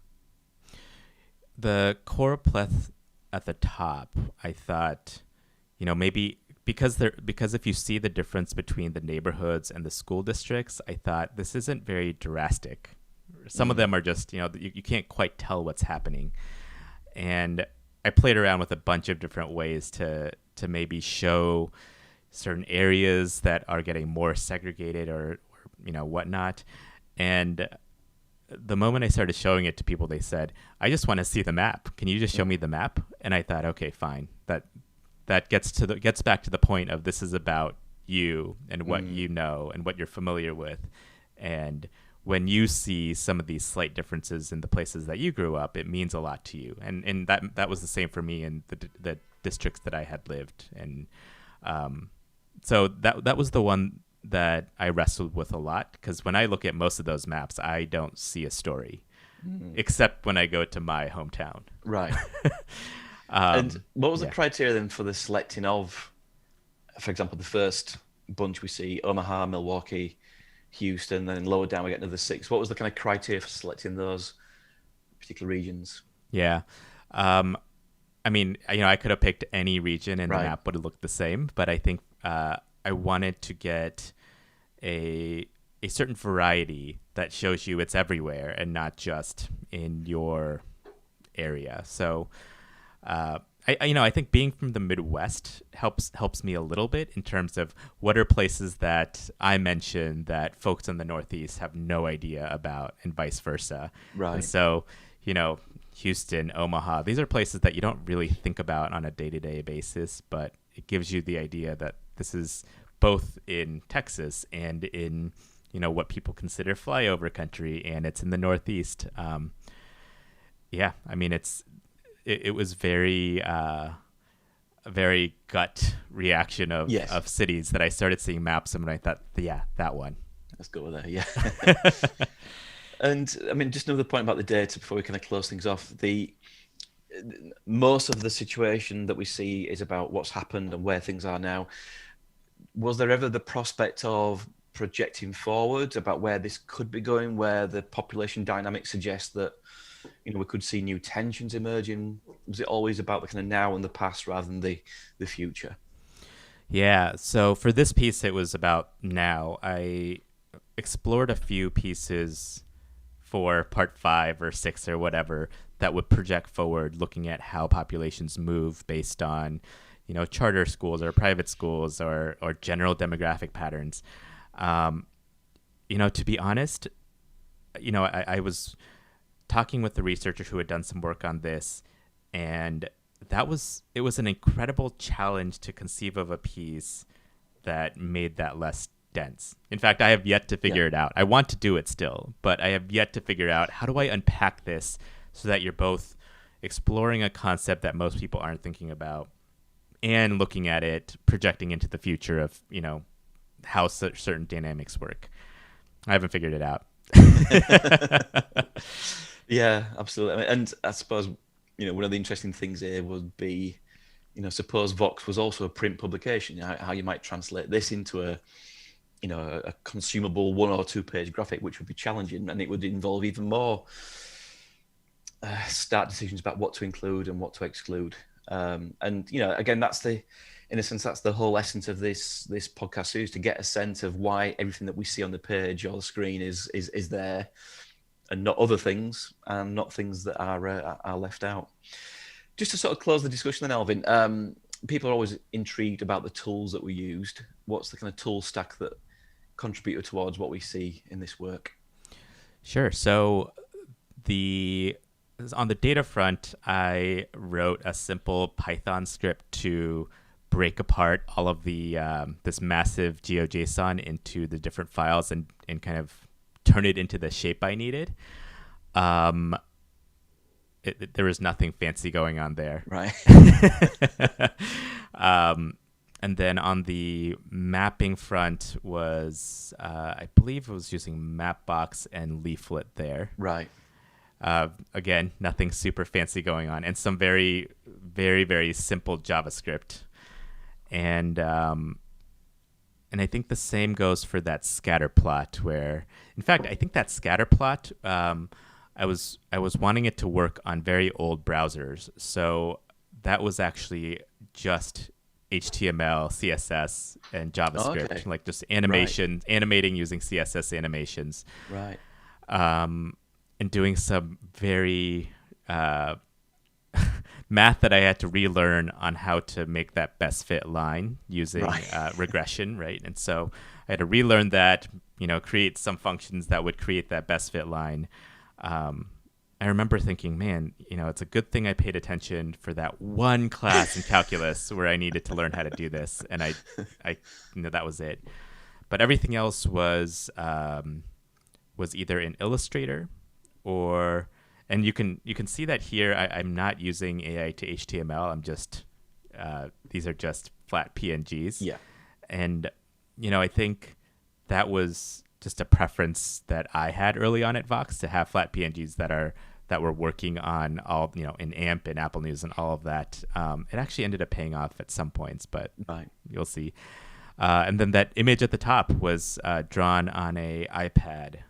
The choropleth at the top, I thought, maybe because if you see the difference between the neighborhoods and the school districts, I thought this isn't very drastic. Some of them are just, you can't quite tell what's happening. And I played around with a bunch of different ways to maybe show certain areas that are getting more segregated or whatnot. And the moment I started showing it to people, they said, I just want to see the map. Can you just show me the map? And I thought, okay, fine. That gets back to the point of this is about you and what you know and what you're familiar with. And when you see some of these slight differences in the places that you grew up, it means a lot to you. And that was the same for me in the districts that I had lived. And so that was the one that I wrestled with a lot, because when I look at most of those maps, I don't see a story, except when I go to my hometown. Right. And what was the criteria then for the selecting of, for example, the first bunch we see, Omaha, Milwaukee, Houston, then lower down we get another 6. What was the kind of criteria for selecting those particular regions? Yeah. I mean, I could have picked any region and the map would have looked the same, but I think I wanted to get a certain variety that shows you it's everywhere and not just in your area. So I think being from the Midwest helps me a little bit in terms of what are places that I mention that folks in the Northeast have no idea about, and vice versa. Right. And so, Houston, Omaha, these are places that you don't really think about on a day-to-day basis, but it gives you the idea that this is both in Texas and in, what people consider flyover country, and it's in the Northeast. Yeah, I mean, it was very a very gut reaction of cities that I started seeing maps and I thought, yeah, that one. Let's go with that. Yeah. And I mean, just another point about the data before we kind of close things off. Most of the situation that we see is about what's happened and where things are now. Was there ever the prospect of projecting forward about where this could be going, where the population dynamic suggests that we could see new tensions emerging? Was it always about the kind of now and the past rather than the future? Yeah. So for this piece, it was about now. I explored a few pieces for part 5 or 6 or whatever that would project forward, looking at how populations move based on, charter schools or private schools or general demographic patterns. To be honest, I was talking with the researcher who had done some work on this, and it was an incredible challenge to conceive of a piece that made that less dense. In fact, I have yet to figure it out. I want to do it still, but I have yet to figure out how do I unpack this so that you're both exploring a concept that most people aren't thinking about and looking at it, projecting into the future of, how certain dynamics work. I haven't figured it out. Yeah, absolutely. And I suppose, one of the interesting things here would be, suppose Vox was also a print publication, how you might translate this into a consumable 1 or 2 page graphic, which would be challenging, and it would involve even more start decisions about what to include and what to exclude. And again, in a sense, that's the whole essence of this podcast series, to get a sense of why everything that we see on the page or the screen is there, and not other things, and not things that are left out. Just to sort of close the discussion then, Alvin, people are always intrigued about the tools that we used. What's the kind of tool stack that contributed towards what we see in this work? Sure. So on the data front, I wrote a simple Python script to break apart all of the this massive GeoJSON into the different files and kind of turn it into the shape I needed. There was nothing fancy going on there. Right. And then on the mapping front was, I believe it was using Mapbox and Leaflet there. Right. Again, nothing super fancy going on, and some very, very, very simple JavaScript. And I think the same goes for that scatter plot, where, in fact, I think that scatter plot, I was wanting it to work on very old browsers. So that was actually just HTML, CSS, and JavaScript, like just animation, animating using CSS animations. Right. And doing some very math that I had to relearn on how to make that best fit line using regression, right? And so I had to relearn that, create some functions that would create that best fit line. I remember thinking, man, it's a good thing I paid attention for that one class in calculus where I needed to learn how to do this, and I that was it. But everything else was either in Illustrator and you can see that here. I'm not using AI to HTML. I'm just these are just flat PNGs. Yeah. And I think that was just a preference that I had early on at Vox, to have flat PNGs that were working on all, in AMP and Apple News and all of that. It actually ended up paying off at some points, but you'll see. And then that image at the top was drawn on a iPad.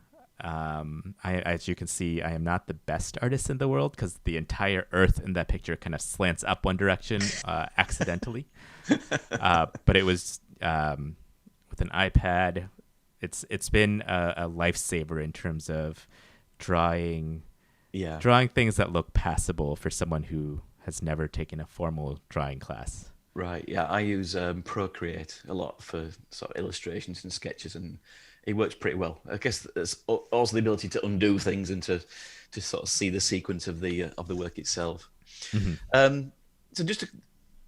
As you can see, I am not the best artist in the world, because the entire Earth in that picture kind of slants up one direction accidentally. But it was with an iPad. It's been a lifesaver in terms of drawing things that look passable for someone who has never taken a formal drawing class. Right. Yeah, I use Procreate a lot for sort of illustrations and sketches, and it works pretty well. I guess there's also the ability to undo things and to sort of see the sequence of the work itself. Mm-hmm. So just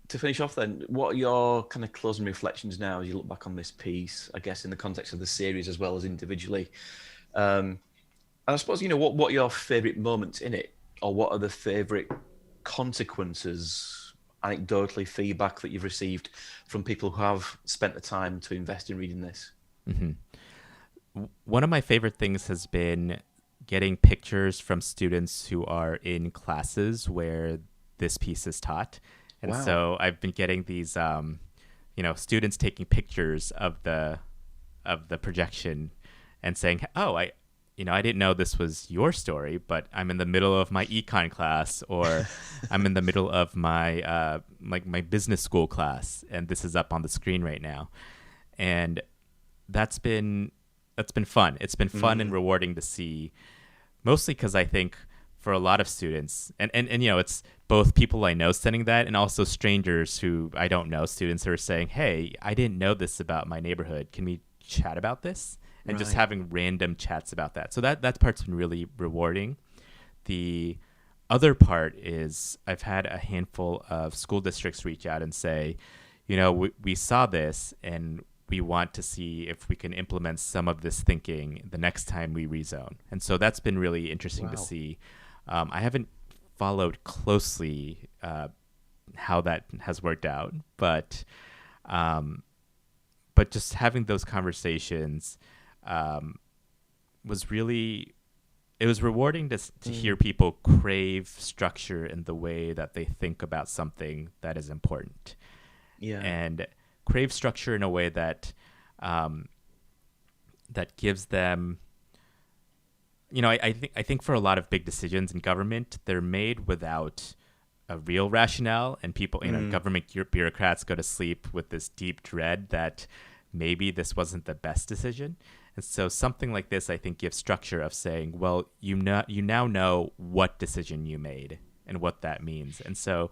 to finish off then, what are your kind of closing reflections now as you look back on this piece, I guess in the context of the series as well as individually? And I suppose, what are your favourite moments in it, or what are the favourite consequences, anecdotally, feedback that you've received from people who have spent the time to invest in reading this? Mm-hmm. One of my favorite things has been getting pictures from students who are in classes where this piece is taught. And so I've been getting these, students taking pictures of the projection and saying, "Oh, I didn't know this was your story, but I'm in the middle of my econ class, or I'm in the middle of my my business school class, and this is up on the screen right now." And that's been fun. It's been fun and rewarding to see, mostly because I think for a lot of students, and it's both people I know sending that, and also strangers who I don't know, students who are saying, "Hey, I didn't know this about my neighborhood. Can we chat about this?" And just having random chats about that. So that part's been really rewarding. The other part is I've had a handful of school districts reach out and say, we saw this and we want to see if we can implement some of this thinking the next time we rezone. And so that's been really interesting to see. I haven't followed closely how that has worked out, but just having those conversations was really, it was rewarding to hear people crave structure in the way that they think about something that is important. Yeah. And crave structure in a way that that gives them, I think for a lot of big decisions in government, they're made without a real rationale, and people, government bureaucrats go to sleep with this deep dread that maybe this wasn't the best decision. And so something like this, I think, gives structure of saying, well, you now know what decision you made and what that means. And so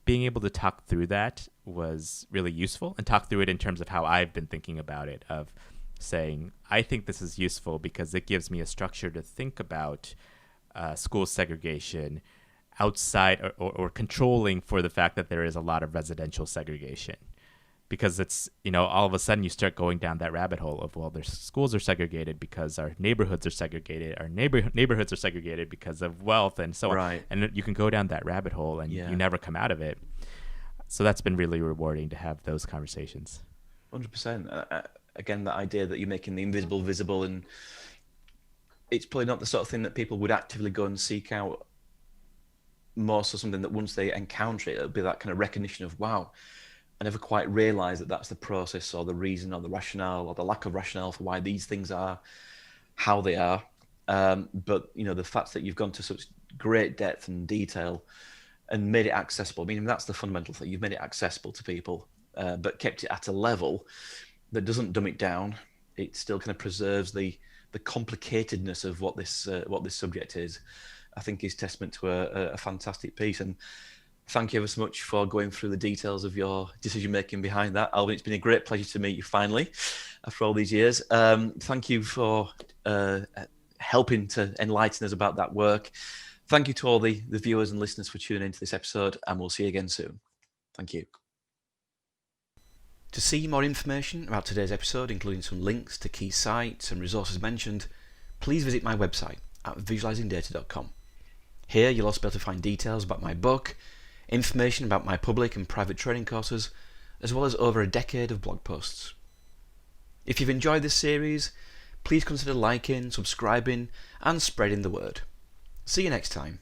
being able to talk through that was really useful, and talk through it in terms of how I've been thinking about it, of saying, I think this is useful because it gives me a structure to think about school segregation outside or controlling for the fact that there is a lot of residential segregation. Because it's, all of a sudden you start going down that rabbit hole of, well, their schools are segregated because our neighborhoods are segregated, our neighborhoods are segregated because of wealth and so on. And you can go down that rabbit hole and you never come out of it. So that's been really rewarding to have those conversations. 100%. Again, that idea that you're making the invisible visible, and it's probably not the sort of thing that people would actively go and seek out. More so something that once they encounter it, it'll be that kind of recognition of, wow, I never quite realised that that's the process or the reason or the rationale or the lack of rationale for why these things are how they are. But, the fact that you've gone to such great depth and detail and made it accessible, I mean, that's the fundamental thing. You've made it accessible to people, but kept it at a level that doesn't dumb it down. It still kind of preserves the complicatedness of what this subject is. I think is testament to a fantastic piece. And thank you ever so much for going through the details of your decision making behind that, Alvin. It's been a great pleasure to meet you finally after all these years. Thank you for helping to enlighten us about that work. Thank you to all the viewers and listeners for tuning into this episode, and we'll see you again soon. Thank you. To see more information about today's episode, including some links to key sites and resources mentioned, please visit my website at visualizingdata.com. Here you'll also be able to find details about my book, information about my public and private training courses, as well as over a decade of blog posts. If you've enjoyed this series, please consider liking, subscribing, and spreading the word. See you next time.